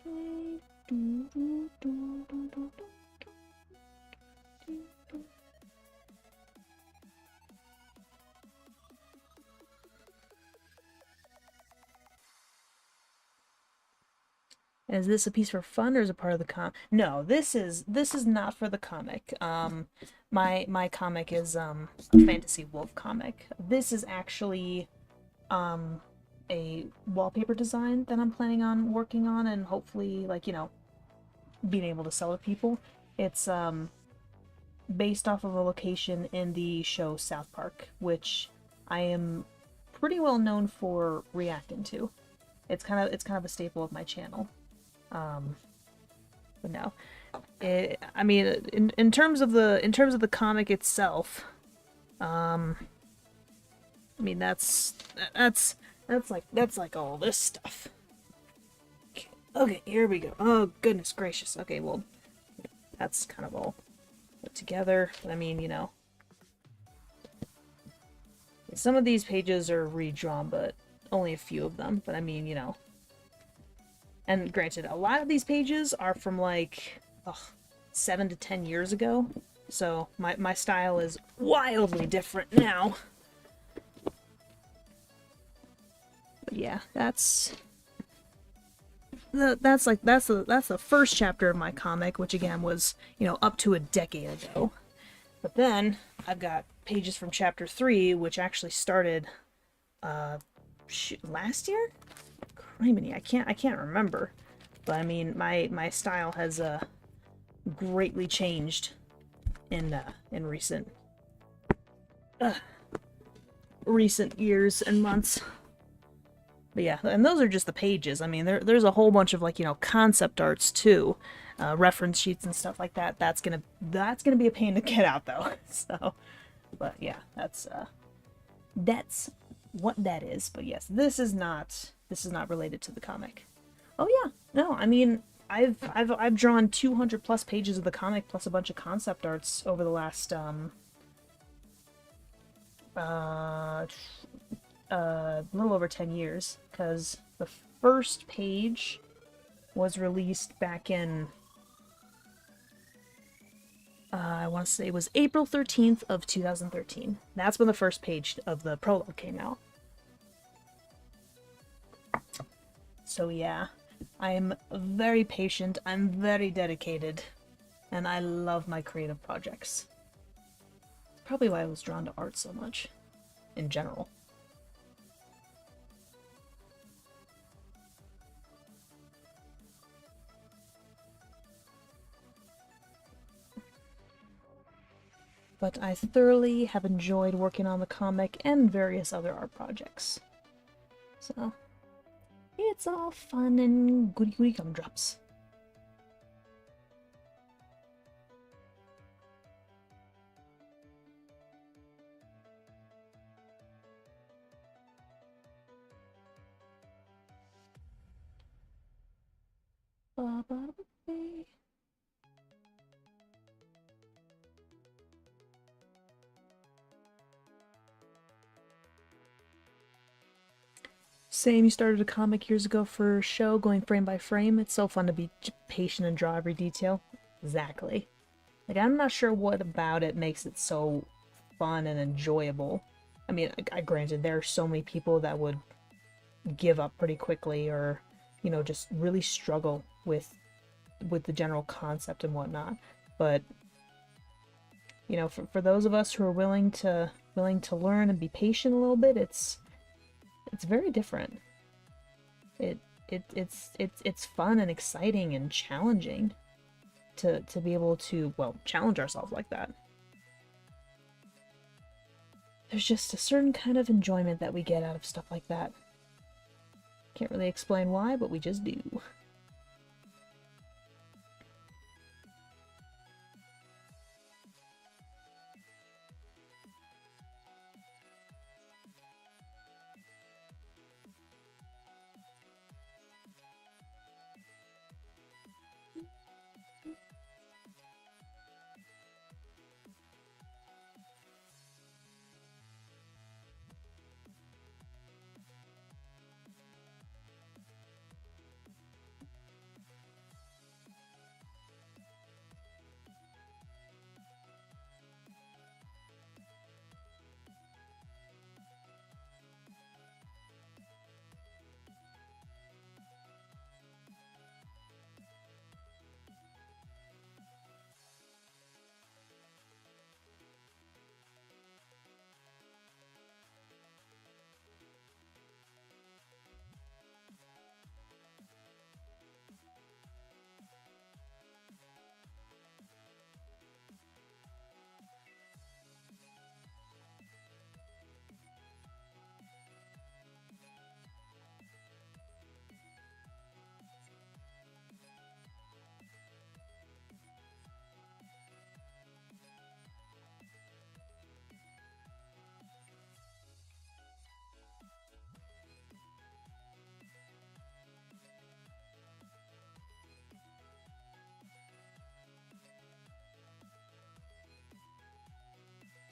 Okay. Is this a piece for fun or is it part of the No, this is not for the comic. My comic is a fantasy wolf comic. This is actually a wallpaper design that I'm planning on working on and hopefully, like, you know, being able to sell to people. It's based off of a location in the show South Park, which I am pretty well known for reacting to. It's kind of a staple of my channel. But no, I mean, in terms of the comic itself, I mean that's like all this stuff. Okay, here we go. Oh goodness gracious. Okay, well, that's kind of all put together. But I mean, you know, some of these pages are redrawn, but only a few of them. But I mean, you know. And granted, a lot of these pages are from like 7 to 10 years ago, so my style is wildly different now. But yeah, that's the first chapter of my comic, which again was, you know, up to a decade ago. But then I've got pages from chapter 3, which actually started last year. I can't remember, but I mean my style has greatly changed in recent years and months. But yeah, and those are just the pages. I mean, there's a whole bunch of, like, you know, concept arts too, reference sheets and stuff like that. That's gonna be a pain to get out though. So, but yeah, that's what that is. But yes, this is not related to the comic. Oh yeah, no, I mean, I've drawn 200 plus pages of the comic plus a bunch of concept arts over the last a little over 10 years, because the first page was released back in I want to say it was April 13th of 2013. That's when the first page of the prologue came out. So yeah, I'm very patient, I'm very dedicated, and I love my creative projects. It's probably why I was drawn to art so much, in general. But I thoroughly have enjoyed working on the comic and various other art projects. So, it's all fun and goody gumdrops. Ba-ba-ba-ba. Same, you started a comic years ago for a show, going frame by frame. It's so fun to be patient and draw every detail. Exactly. Like, I'm not sure what about it makes it so fun and enjoyable. I mean, I granted, there are so many people that would give up pretty quickly, or, you know, just really struggle with the general concept and whatnot. But, you know, for those of us who are willing to learn and be patient a little bit, it's very different. It's fun and exciting and challenging to be able to, well, challenge ourselves like that. There's just a certain kind of enjoyment that we get out of stuff like that. Can't really explain why, but we just do.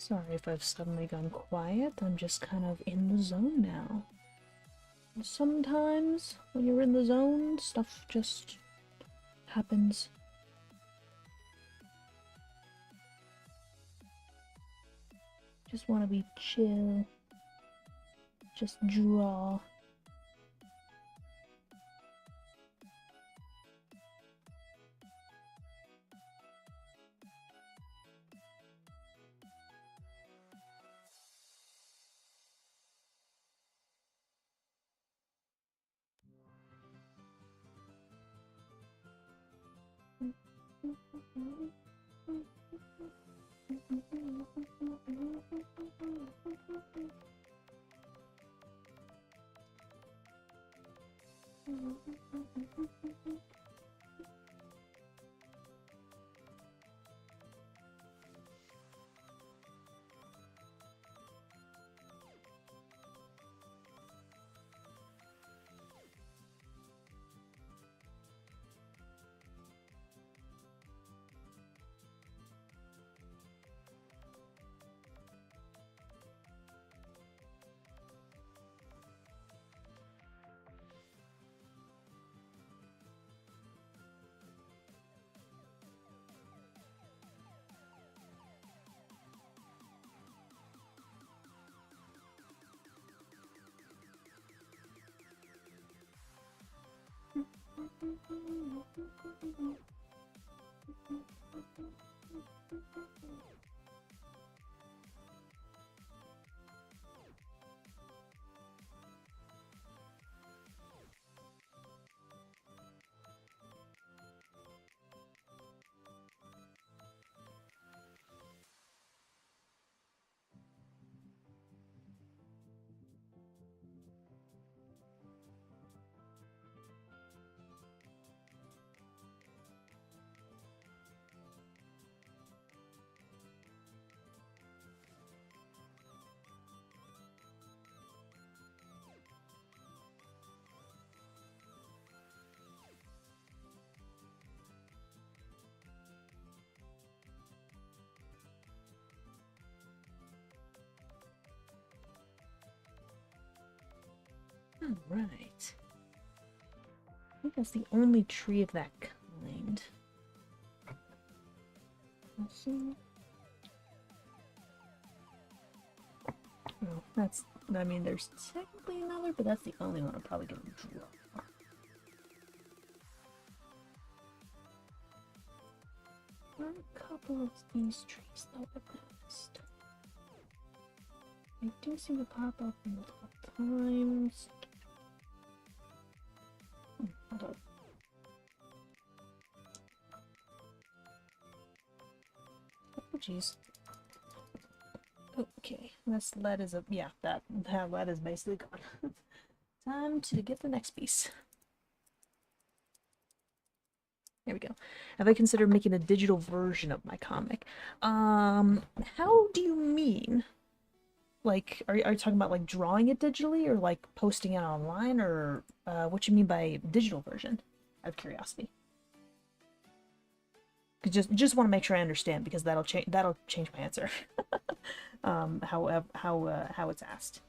Sorry if I've suddenly gone quiet, I'm just kind of in the zone now. Sometimes, when you're in the zone, stuff just happens. Just want to be chill. Just draw. Alright. I think that's the only tree of that kind. Let's see. Oh, that's... I mean, there's technically another, but that's the only one I'm probably gonna draw. There are a couple of these trees, though, I've noticed. They do seem to pop up multiple times. Hold on. Oh, jeez. Okay, this lead is yeah, that lead is basically gone. Time to get the next piece. There we go. Have I considered making a digital version of my comic? How do you mean? Like, are you talking about like drawing it digitally or like posting it online or what you mean by digital version? Out of curiosity. 'Cause just want to make sure I understand because that'll change my answer. How it's asked.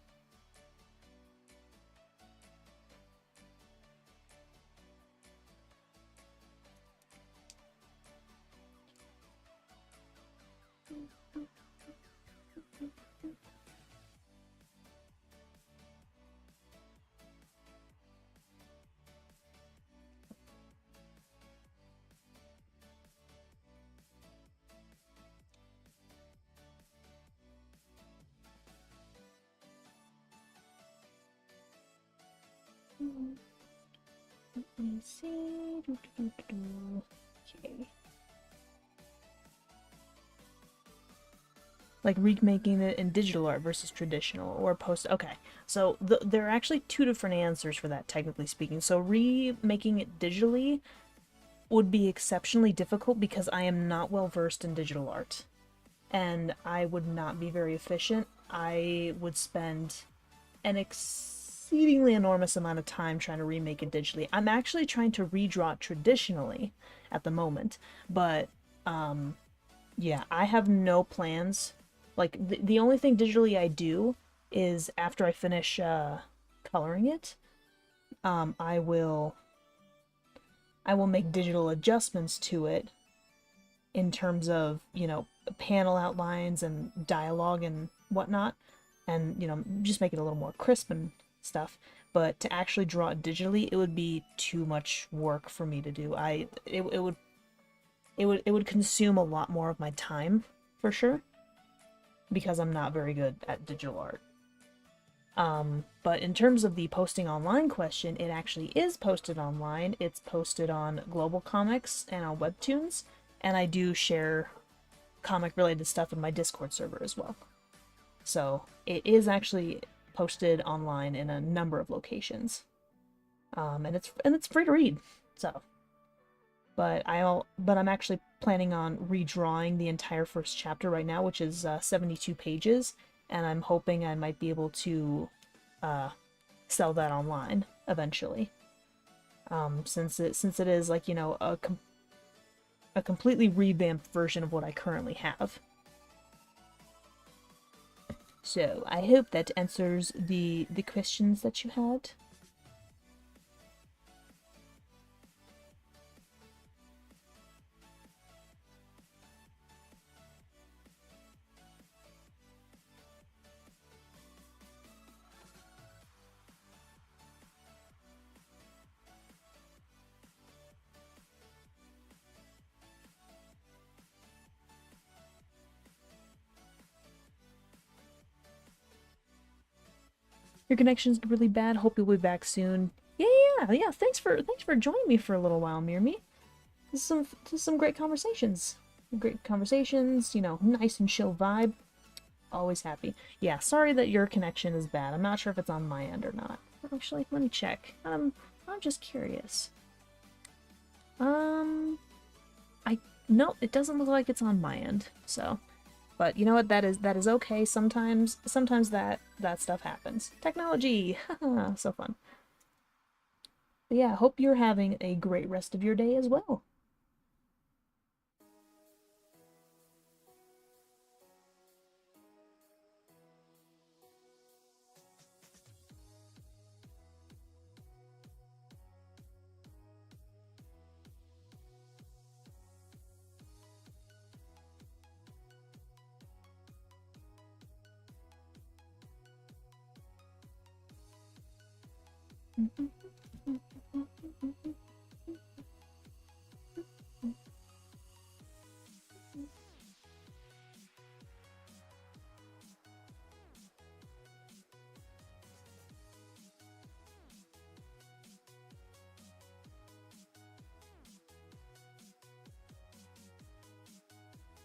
Let me see. Okay. Like remaking it in digital art versus traditional or post. Okay, so there are actually two different answers for that, technically speaking. So remaking it digitally would be exceptionally difficult because I am not well versed in digital art, and I would not be very efficient. I would spend an exceedingly enormous amount of time trying to remake it digitally. I'm actually trying to redraw it traditionally at the moment, but yeah, I have no plans. Like the only thing digitally I do is after I finish coloring it, I will make digital adjustments to it in terms of, panel outlines and dialogue and whatnot, and, just make it a little more crisp and stuff. But to actually draw it digitally, it would be too much work for me to do. It would consume a lot more of my time, for sure, because I'm not very good at digital art. But in terms of the posting online question, it actually is posted online. It's posted on Global Comics and on Webtoons, and I do share comic-related stuff in my Discord server as well. So it is actually posted online in a number of locations, and it's free to read. So, but I'm actually planning on redrawing the entire first chapter right now, which is 72 pages, and I'm hoping I might be able to sell that online eventually. Since it is like, a completely revamped version of what I currently have. So I hope that answers the questions that you had. Your connection's really bad. Hope you'll be back soon. Yeah. Thanks for joining me for a little while, Mirmi. This is some great conversations. Great conversations. Nice and chill vibe. Always happy. Yeah. Sorry that your connection is bad. I'm not sure if it's on my end or not. Actually, let me check. I'm just curious. No, it doesn't look like it's on my end. So. But you know what? That is okay. Sometimes that stuff happens. Technology, so fun. But yeah, hope you're having a great rest of your day as well.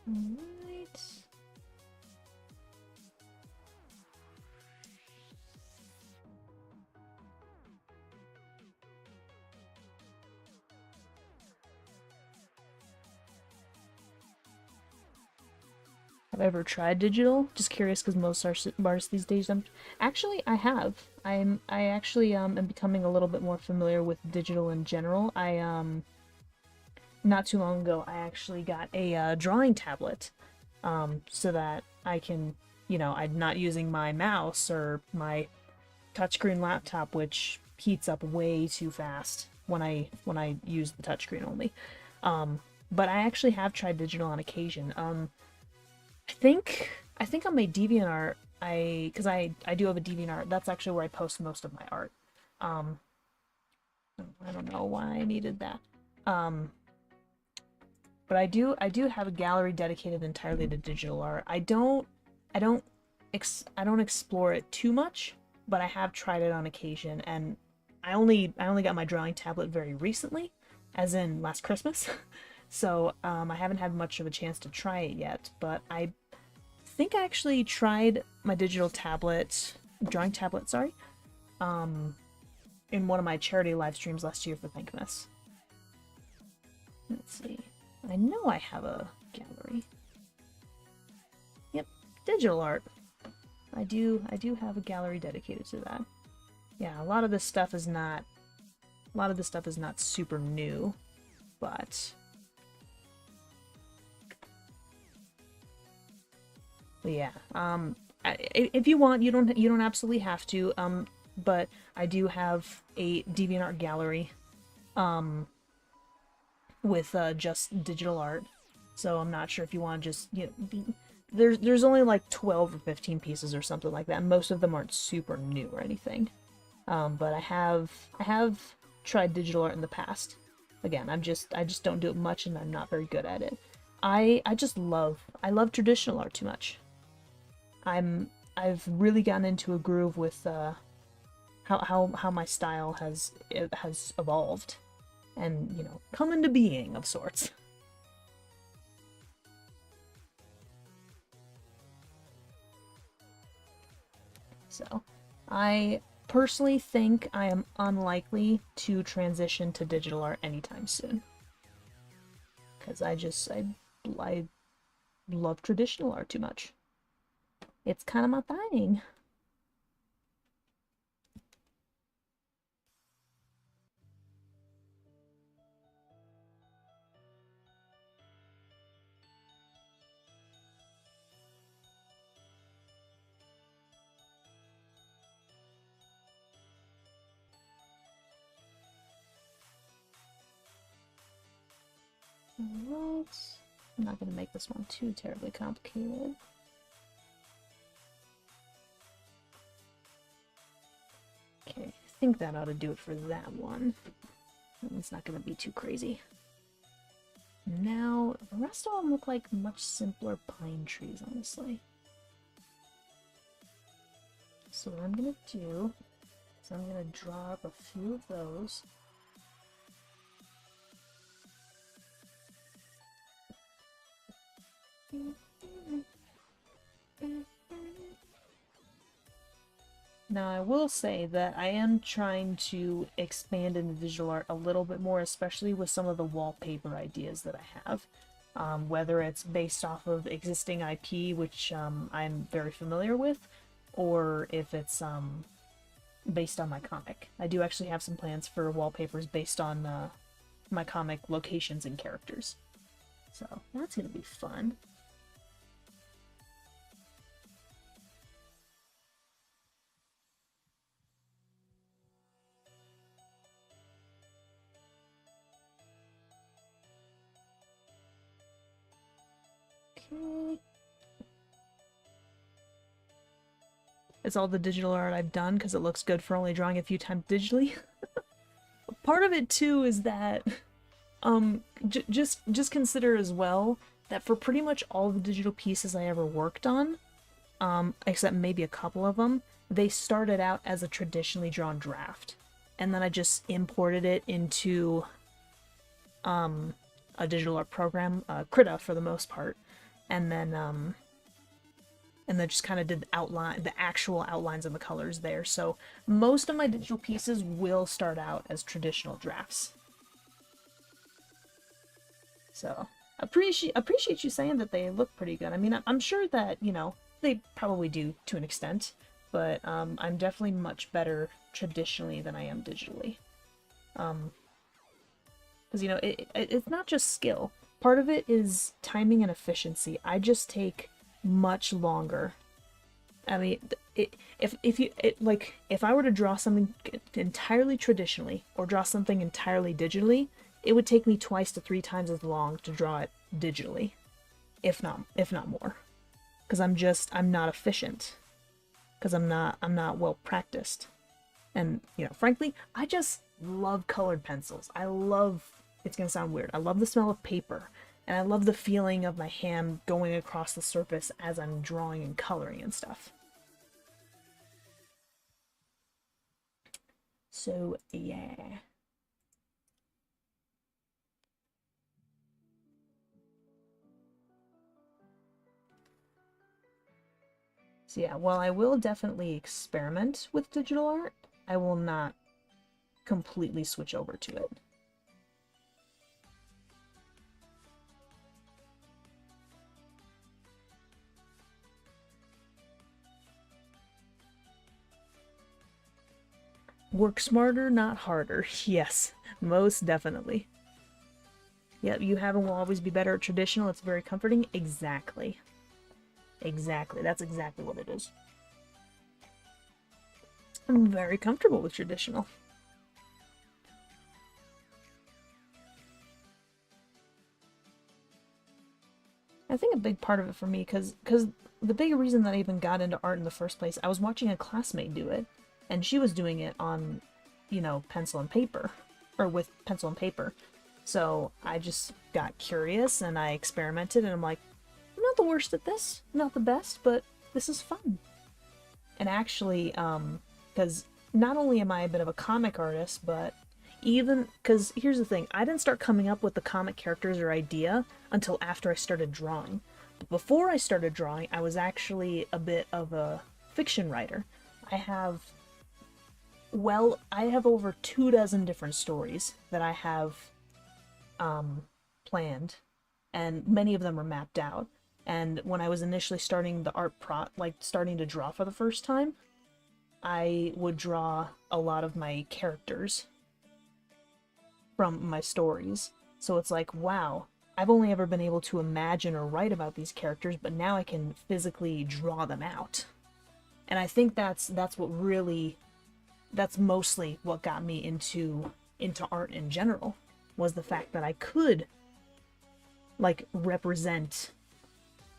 Alright. have I ever tried digital? Just curious because most artists these days. Actually, I have. I actually am becoming a little bit more familiar with digital in general. I not too long ago I actually got a drawing tablet, so that I can, you know, I'm not using my mouse or my touchscreen laptop, which heats up way too fast when I use the touchscreen only. But I actually have tried digital on occasion. I think on my DeviantArt, because I do have a DeviantArt. That's actually where I post most of my art. Um, I don't know why I needed that. Um, but I do have a gallery dedicated entirely to digital art. I don't explore it too much, but I have tried it on occasion, and I only got my drawing tablet very recently, as in last Christmas. So I haven't had much of a chance to try it yet, but I think I actually tried my digital tablet, drawing tablet, sorry, in one of my charity live streams last year for Thankmas. Let's see. I know I have a gallery. Yep, digital art. I do have a gallery dedicated to that. Yeah, a lot of this stuff is not super new, but yeah. If you want, you don't absolutely have to. But I do have a DeviantArt gallery, with just digital art. So I'm not sure if you want to just, you know, there's only like 12 or 15 pieces or something like that. Most of them aren't super new or anything. But I have tried digital art in the past. Again, I just don't do it much, and I'm not very good at it. I love traditional art too much. I've really gotten into a groove with how my style has evolved, and, you know, come into being of sorts. So, I personally think I am unlikely to transition to digital art anytime soon, because I love traditional art too much. It's kind of my thing. Alright. I'm not going to make this one too terribly complicated. Okay, I think that ought to do it for that one. It's not going to be too crazy. Now, the rest of them look like much simpler pine trees, honestly. So what I'm going to do is I'm going to draw up a few of those. Now, I will say that I am trying to expand into digital art a little bit more, especially with some of the wallpaper ideas that I have. Whether it's based off of existing IP, which I'm very familiar with, or if it's based on my comic. I do actually have some plans for wallpapers based on my comic locations and characters. So that's going to be fun. Okay. It's all the digital art I've done because it looks good for only drawing a few times digitally. Part of it too is that just consider as well that for pretty much all the digital pieces I ever worked on, except maybe a couple of them, they started out as a traditionally drawn draft, and then I just imported it into a digital art program, Krita for the most part, and then just kind of did the actual outlines and the colors there. So most of my digital pieces will start out as traditional drafts. So Appreciate you saying that they look pretty good. I mean, I'm sure that, you know, they probably do to an extent, but I'm definitely much better traditionally than I am digitally. Because, you know, it's not just skill. Part of it is timing and efficiency. I just take much longer. I mean, if I were to draw something entirely traditionally or draw something entirely digitally, it would take me twice to three times as long to draw it digitally, if not more. Because I'm not efficient. Because I'm not well practiced. And, you know, frankly, I just love colored pencils. It's gonna sound weird. I love the smell of paper. And I love the feeling of my hand going across the surface as I'm drawing and coloring and stuff. So, yeah. So yeah, while I will definitely experiment with digital art, I will not completely switch over to it. Work smarter, not harder. Yes, most definitely. Yep, you have and will always be better at traditional. It's very comforting. Exactly. Exactly. That's exactly what it is. I'm very comfortable with traditional. I think a big part of it for me, because the big reason that I even got into art in the first place, I was watching a classmate do it, and she was doing it on, you know, pencil and paper, or with pencil and paper. So I just got curious and I experimented, and I'm like, I'm not the worst at this, I'm not the best, but this is fun. And actually, because not only am I a bit of a comic artist, but even because here's the thing, I didn't start coming up with the comic characters or idea until after I started drawing. But before I started drawing, I was actually a bit of a fiction writer. I have, well, I have over 2 dozen different stories that I have planned, and many of them are mapped out. And when I was initially starting the starting to draw for the first time, I would draw a lot of my characters from my stories. So it's like, wow, I've only ever been able to imagine or write about these characters, but now I can physically draw them out. And I think that's mostly what got me into art in general, was the fact that I could like represent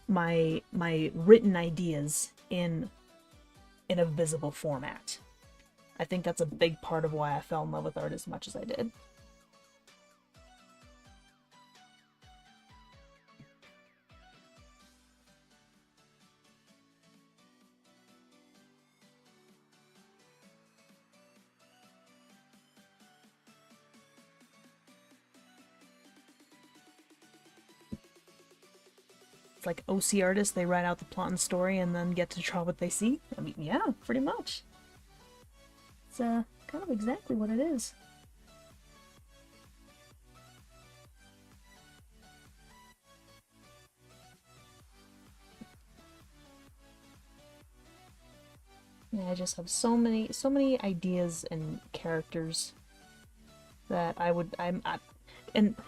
my written ideas in a visible format. I think that's a big part of why I fell in love with art as much as I did. It's like OC artists, they write out the plot and story and then get to draw what they see. I mean, yeah, pretty much. It's kind of exactly what it is. Yeah, I just have so many ideas and characters that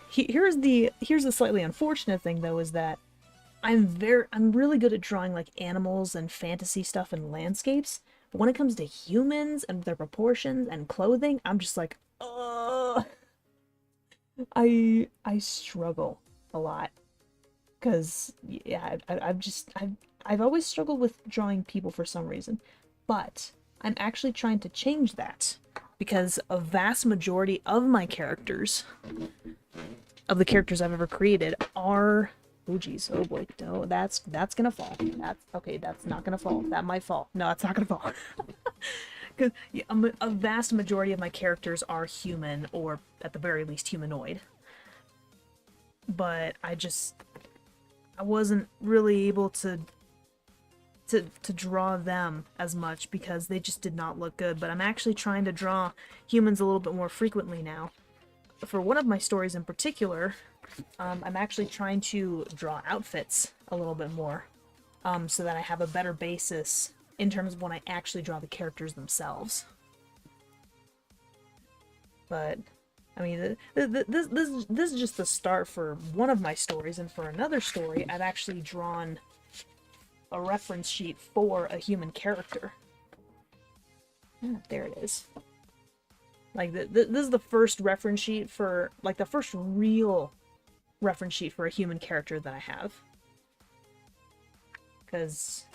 here's the slightly unfortunate thing though, is that I'm really good at drawing like animals and fantasy stuff and landscapes, but when it comes to humans and their proportions and clothing, I'm just like, I struggle a lot, because yeah, I've always struggled with drawing people for some reason, but I'm actually trying to change that, because a vast majority of my characters, of the characters I've ever created, are, oh geez, oh boy, no, that's gonna fall. That's okay. That's not gonna fall. That might fall. No, it's not gonna fall. Because yeah, a vast majority of my characters are human, or at the very least humanoid. But I wasn't really able to draw them as much because they just did not look good. But I'm actually trying to draw humans a little bit more frequently now. for one of my stories in particular, I'm actually trying to draw outfits a little bit more, so that I have a better basis in terms of when I actually draw the characters themselves. But I mean, this is just the start for one of my stories, and for another story, I've actually drawn a reference sheet for a human character. There it is. Like, this is the first reference sheet for, like, the first real reference sheet for a human character that I have. Because,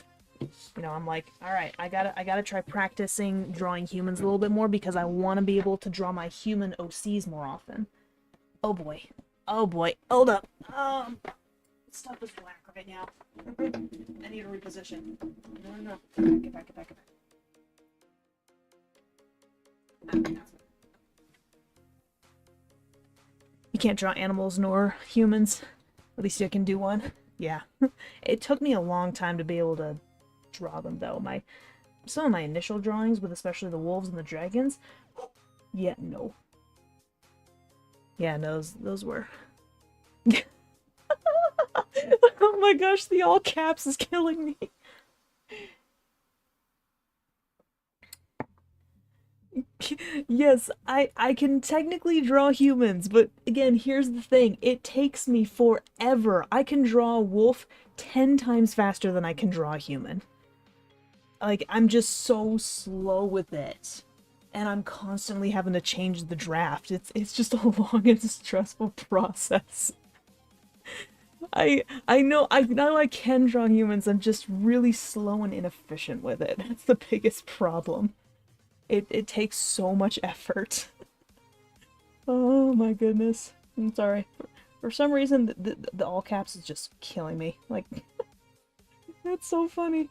you know, I'm like, alright, I gotta try practicing drawing humans a little bit more, because I want to be able to draw my human OCs more often. Oh boy. Oh boy. Hold up. Stuff is black right now. I need to reposition. No. Get back. You can't draw animals nor humans. At least you can do one. Yeah. It took me a long time to be able to draw them, though. Some of my initial drawings, with especially the wolves and the dragons, yeah, no. Yeah, no, those were... Oh my gosh, the all caps is killing me. Yes, I can technically draw humans, but again, here's the thing. It takes me forever. I can draw a wolf 10 times faster than I can draw a human. Like, I'm just so slow with it. And I'm constantly having to change the draft. It's just a long and stressful process. I know I can draw humans. I'm just really slow and inefficient with it. That's the biggest problem. It takes so much effort. Oh my goodness. I'm sorry. For some reason, the all caps is just killing me. Like, that's so funny.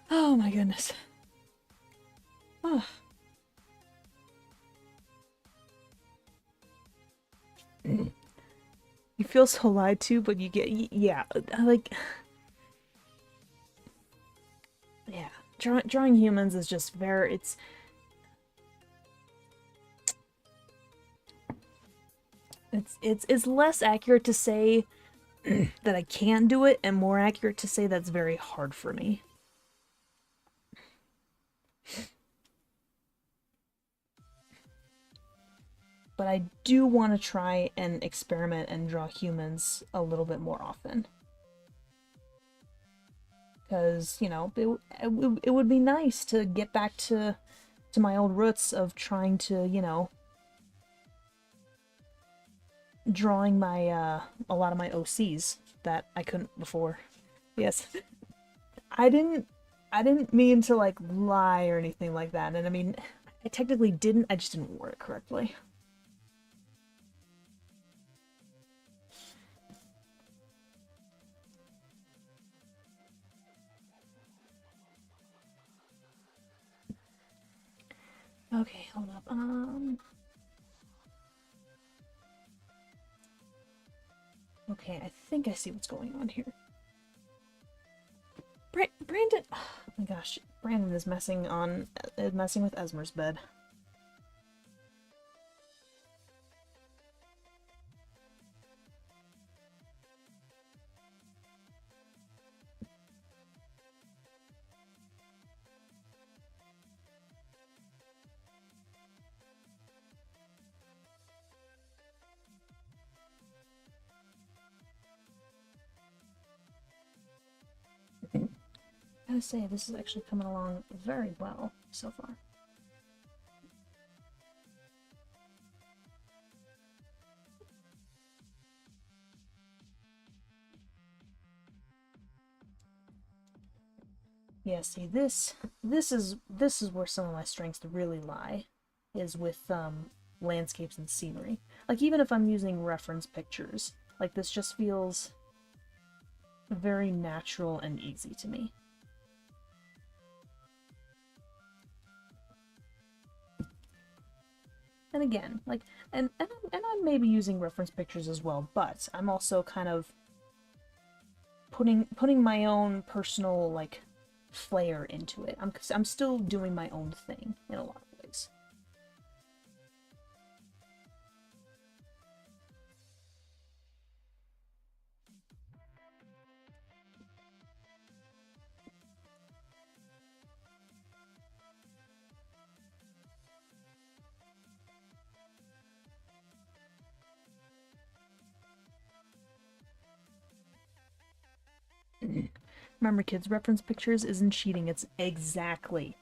Oh my goodness. Oh. You feel so lied to, but you get... Yeah, like... Yeah. Drawing humans is just very... It's less accurate to say that I can't do it, and more accurate to say that's very hard for me. But I do want to try and experiment and draw humans a little bit more often. Because, you know, it would be nice to get back to my old roots of trying to, you know, drawing my, a lot of my OCs that I couldn't before. Yes. I didn't mean to, like, lie or anything like that, and I mean, I technically didn't, I just didn't word it correctly. Okay, hold up. Okay, I think I see what's going on here. Brandon, oh my gosh, Brandon is messing with Esmer's bed. I gotta say, this is actually coming along very well so far. Yeah, see, this is where some of my strengths really lie, is with landscapes and scenery. Like, even if I'm using reference pictures, like, this just feels very natural and easy to me. And again, like, and I'm maybe using reference pictures as well, but I'm also kind of putting my own personal, like, flair into it. I'm still doing my own thing in a lot of Remember, kids, reference pictures isn't cheating. It's exactly.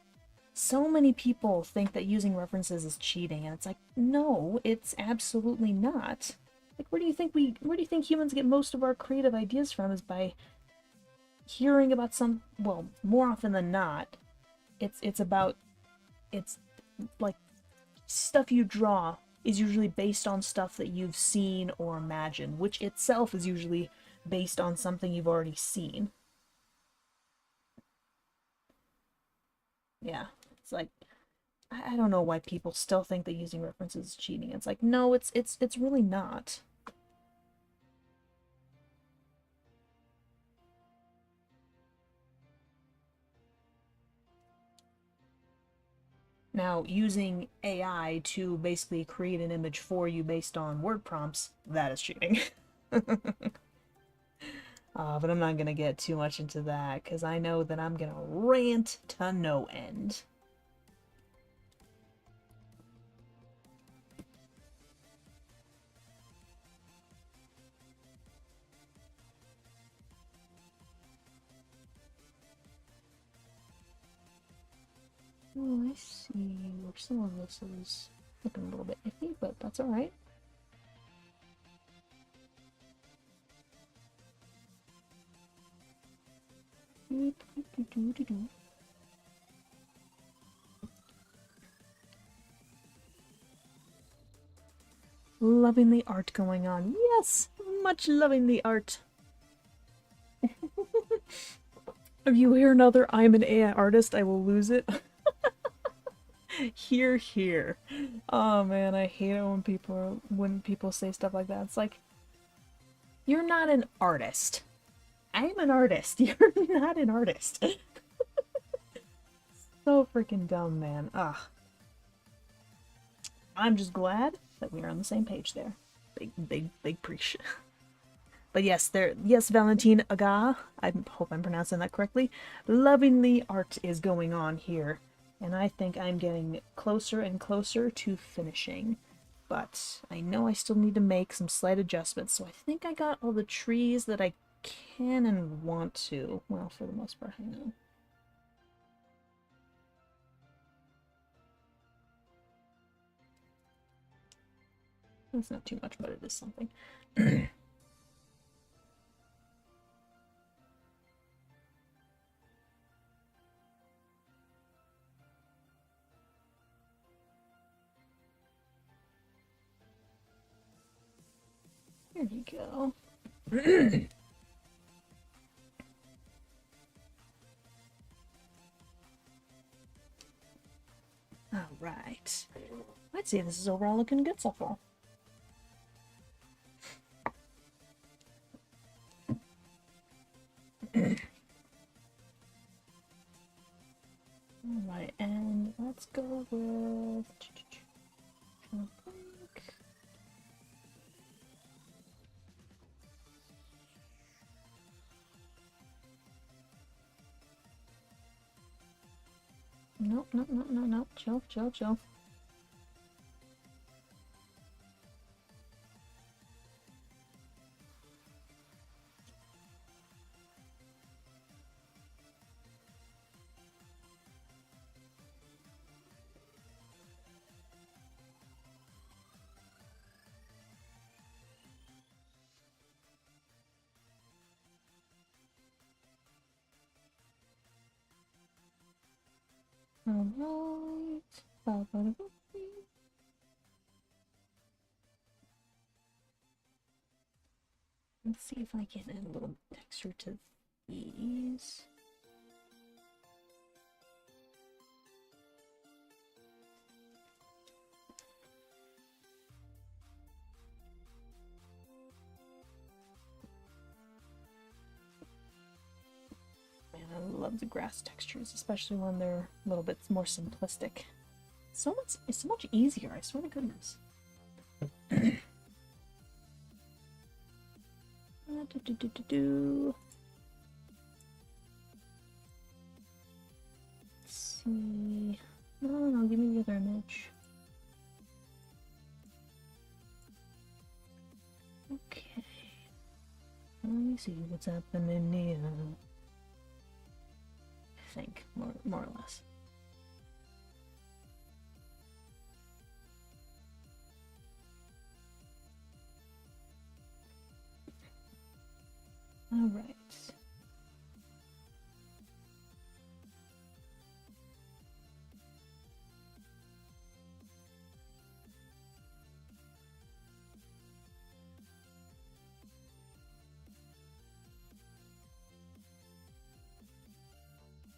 So many people think that using references is cheating, and it's like, no, it's absolutely not. Like, where do you think humans get most of our creative ideas from? Is by hearing about some, well, more often than not, it's like stuff you draw is usually based on stuff that you've seen or imagined, which itself is usually based on something you've already seen. Yeah, it's like I don't know why people still think that using references is cheating. It's like, no, it's really not. Now, using AI to basically create an image for you based on word prompts, that is cheating. But I'm not gonna get too much into that because I know that I'm gonna rant to no end. Oh, I see where some of this is looking a little bit iffy, but that's alright. Loving the art going on. Yes! Much loving the art. If you hear another I'm an AI artist, I will lose it. Here, here. Oh man, I hate it when people say stuff like that. It's like, you're not an artist. I'm an artist. You're not an artist. So freaking dumb, man. Ugh. I'm just glad that we are on the same page there. Big preach. But yes, yes, Valentine Aga, I hope I'm pronouncing that correctly. Lovingly art is going on here. And I think I'm getting closer and closer to finishing. But I know I still need to make some slight adjustments, so I think I got all the trees that I can and want to. Well, for the most part, I know. That's not too much, but it is something. There you go. Alright. I'd say this is overall looking good so far. Alright, and let's go with... Nope, nope, nope, nope, nope. Chill, chill, chill. Alright. Let's see if I can add a little texture to these. Man, I love the grass textures, especially when they're a little bit more simplistic. It's so much easier, I swear to goodness. Let's see. No, give me the other image. Okay. we see what's happening here. I think, more or less. All right.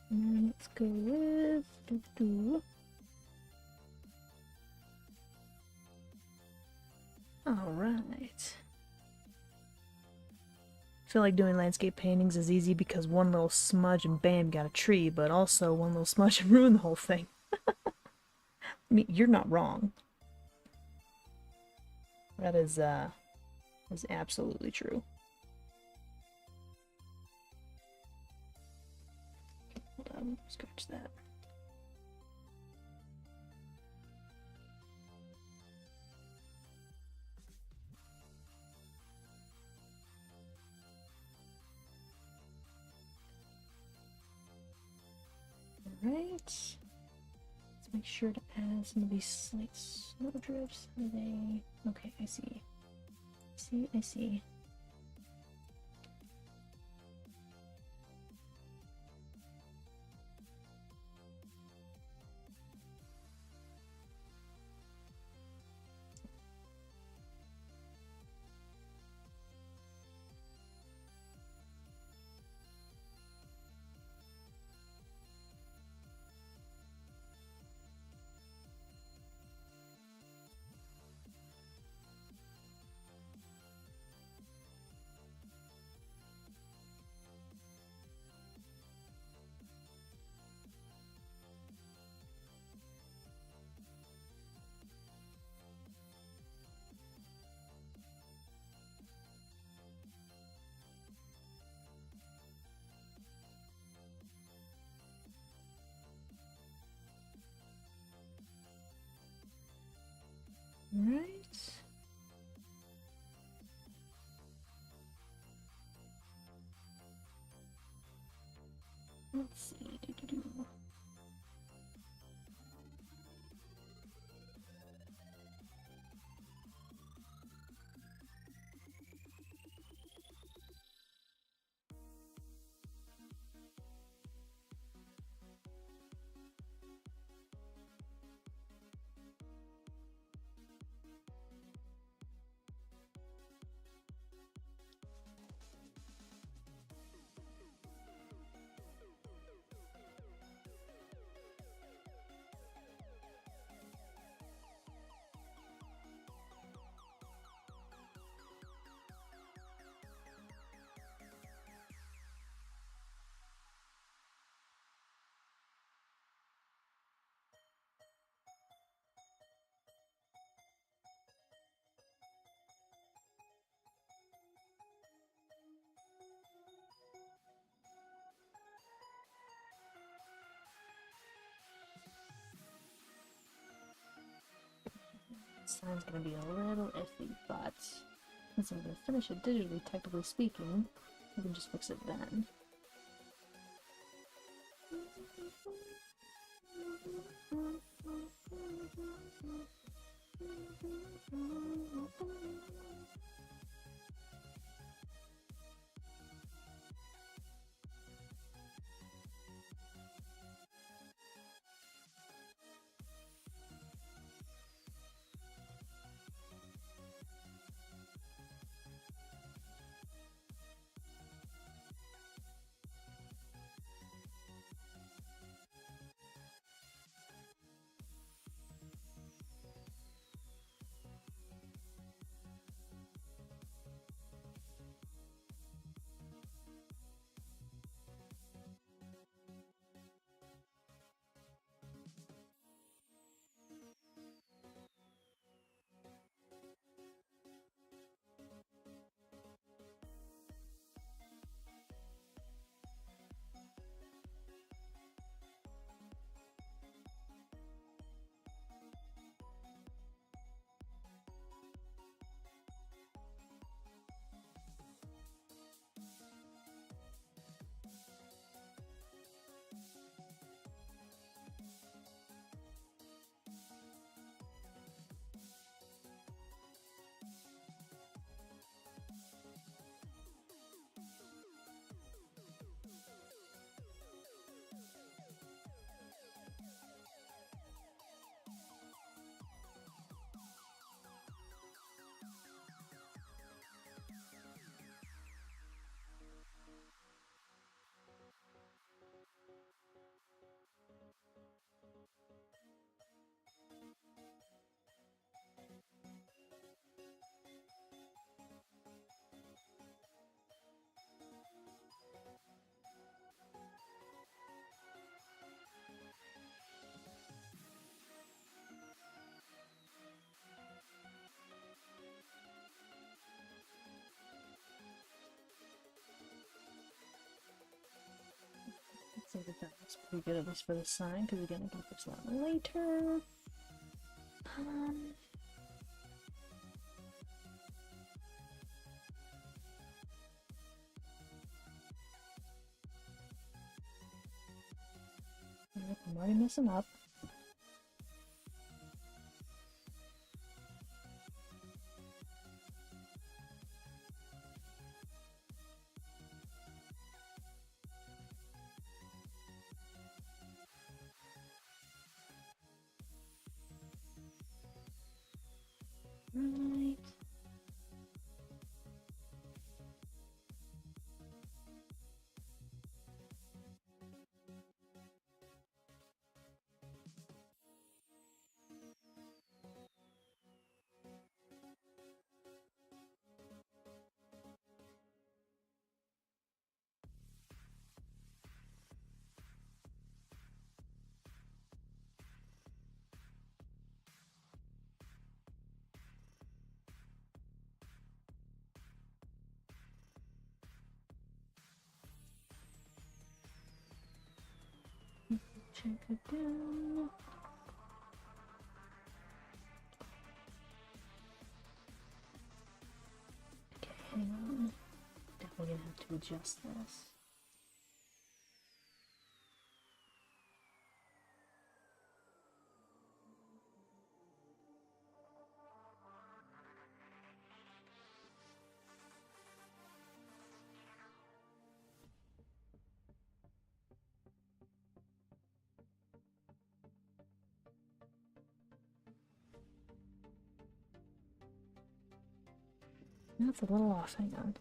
And let's go with All right. I feel like doing landscape paintings is easy because one little smudge and bam, got a tree, but also one little smudge and ruin the whole thing. I mean, you're not wrong. That is absolutely true. Hold on, scratch that. Alright. Let's make sure to add some of these slight snowdrifts. Are they... Okay, I see. I see. Alright. Let's see. Sign's gonna be a little iffy, but since I'm gonna finish it digitally, technically speaking, we can just fix it then. It's pretty good, at least for the sign, because again, I can fix that later. I'm already messing up. Right. Check it down. Okay, hang on. Definitely gonna have to adjust this. That's a little off, hang on.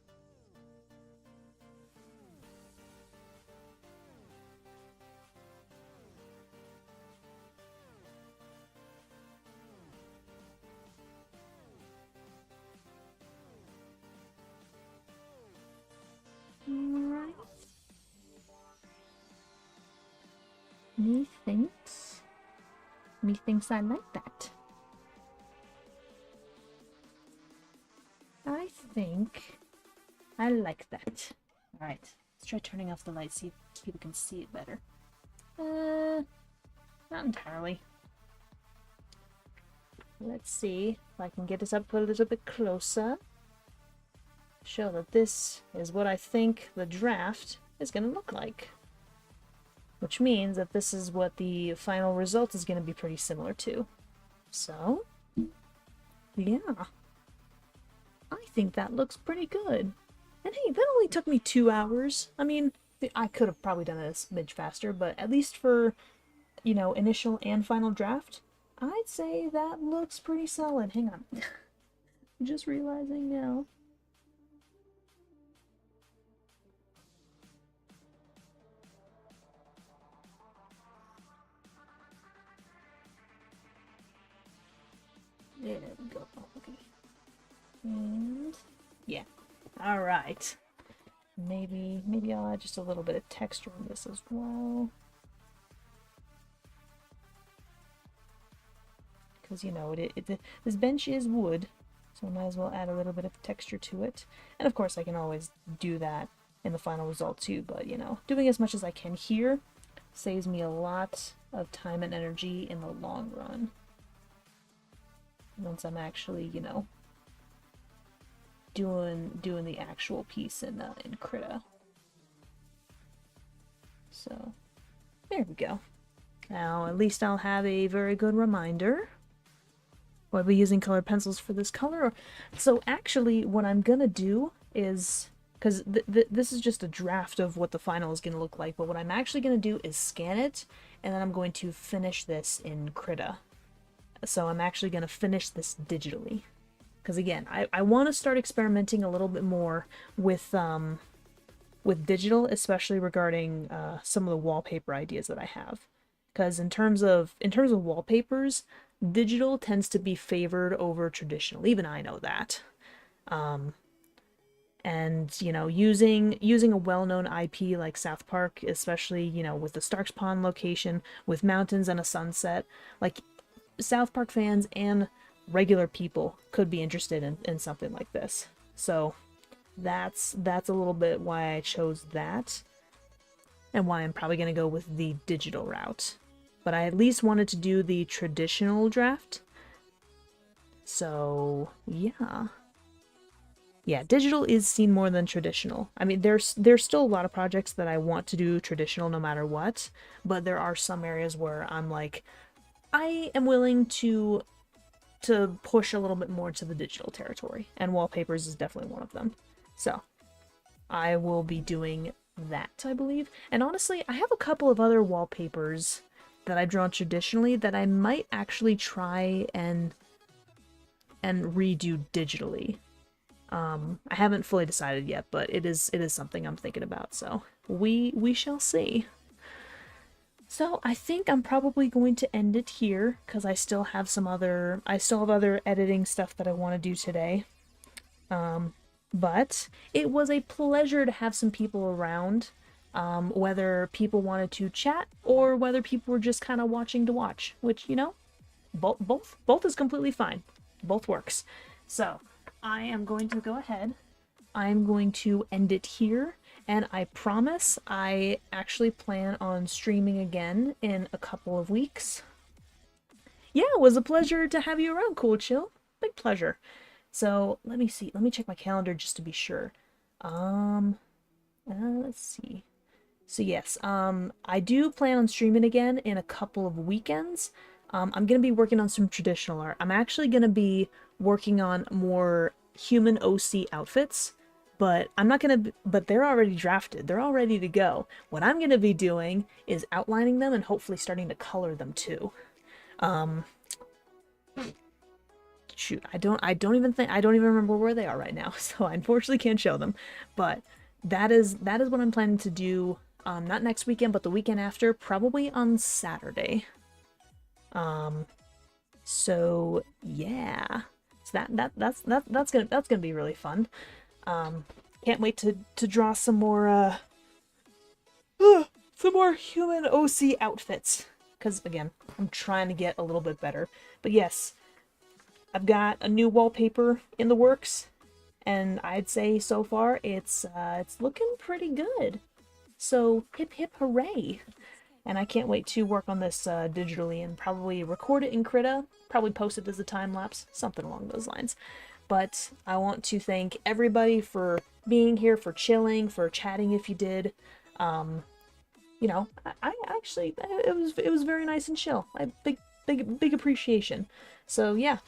Alright. Methinks I like that. I think I like that. Alright, let's try turning off the light, see if people can see it better. Not entirely. Let's see if I can get this up a little bit closer. Show that this is what I think the draft is going to look like. Which means that this is what the final result is going to be pretty similar to. So, yeah. I think that looks pretty good. And hey, that only took me 2 hours. I mean, I could have probably done it a smidge faster, but at least for, you know, initial and final draft, I'd say that looks pretty solid. Hang on. I'm just realizing now. There we go. Okay. And yeah. Alright. Maybe I'll add just a little bit of texture in this as well. Because, you know, this bench is wood, so I might as well add a little bit of texture to it. And of course I can always do that in the final result too, but, you know, doing as much as I can here saves me a lot of time and energy in the long run. Once I'm actually, you know, doing the actual piece in Krita. So there we go. Now at least I'll have a very good reminder. Will I be using colored pencils for this color? So actually what I'm gonna do is, because this is just a draft of what the final is gonna look like, but what I'm actually gonna do is scan it, and then I'm going to finish this in Krita. So I'm actually going to finish this digitally. Because again, I want to start experimenting a little bit more with digital, especially regarding some of the wallpaper ideas that I have. Because in terms of wallpapers, digital tends to be favored over traditional. Even I know that. And, you know, using a well-known IP like South Park, especially, you know, with the Stark's Pond location, with mountains and a sunset, like, South Park fans and regular people could be interested in something like this. So that's a little bit why I chose that. and why I'm probably going to go with the digital route. But I at least wanted to do the traditional draft. So, yeah. Yeah, digital is seen more than traditional. I mean, there's still a lot of projects that I want to do traditional no matter what, but there are some areas where I'm like, I am willing to push a little bit more to the digital territory, and wallpapers is definitely one of them. So, I will be doing that, I believe. And honestly, I have a couple of other wallpapers that I've drawn traditionally that I might actually try and redo digitally. I haven't fully decided yet, but it is something I'm thinking about, so we shall see. So I think I'm probably going to end it here because I still have other editing stuff that I want to do today. But it was a pleasure to have some people around, whether people wanted to chat or whether people were just kind of watching to watch, which, you know, both is completely fine. Both works. So I am going to go ahead. I'm going to end it here, and I promise I actually plan on streaming again in a couple of weeks. Yeah, it was a pleasure to have you around, Cool Chill. Big pleasure. So let me see. Let me check my calendar just to be sure. Let's see. So yes, I do plan on streaming again in a couple of weekends. I'm gonna be working on some traditional art. I'm actually gonna be working on more human OC outfits, but I'm not gonna. But they're already drafted. They're all ready to go. What I'm gonna be doing is outlining them and hopefully starting to color them too. Shoot, I don't even remember where they are right now, so I unfortunately can't show them. But that is what I'm planning to do. Not next weekend, but the weekend after, probably on Saturday. So yeah, so that's gonna be really fun. Can't wait to draw some more human OC outfits, because again, I'm trying to get a little bit better. But yes, I've got a new wallpaper in the works, and I'd say so far it's looking pretty good. So hip hip hooray! And I can't wait to work on this digitally and probably record it in Krita, probably post it as a time lapse, something along those lines. But I want to thank everybody for being here, for chilling, for chatting if you did. You know, I actually it was very nice and chill. Big appreciation. So yeah.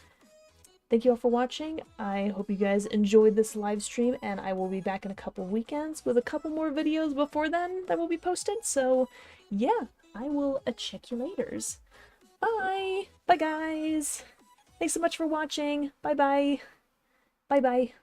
Thank you all for watching. I hope you guys enjoyed this live stream, and I will be back in a couple weekends with a couple more videos before then that will be posted. So, yeah, I will check you laters. Bye! Bye, guys! Thanks so much for watching. Bye-bye. Bye-bye.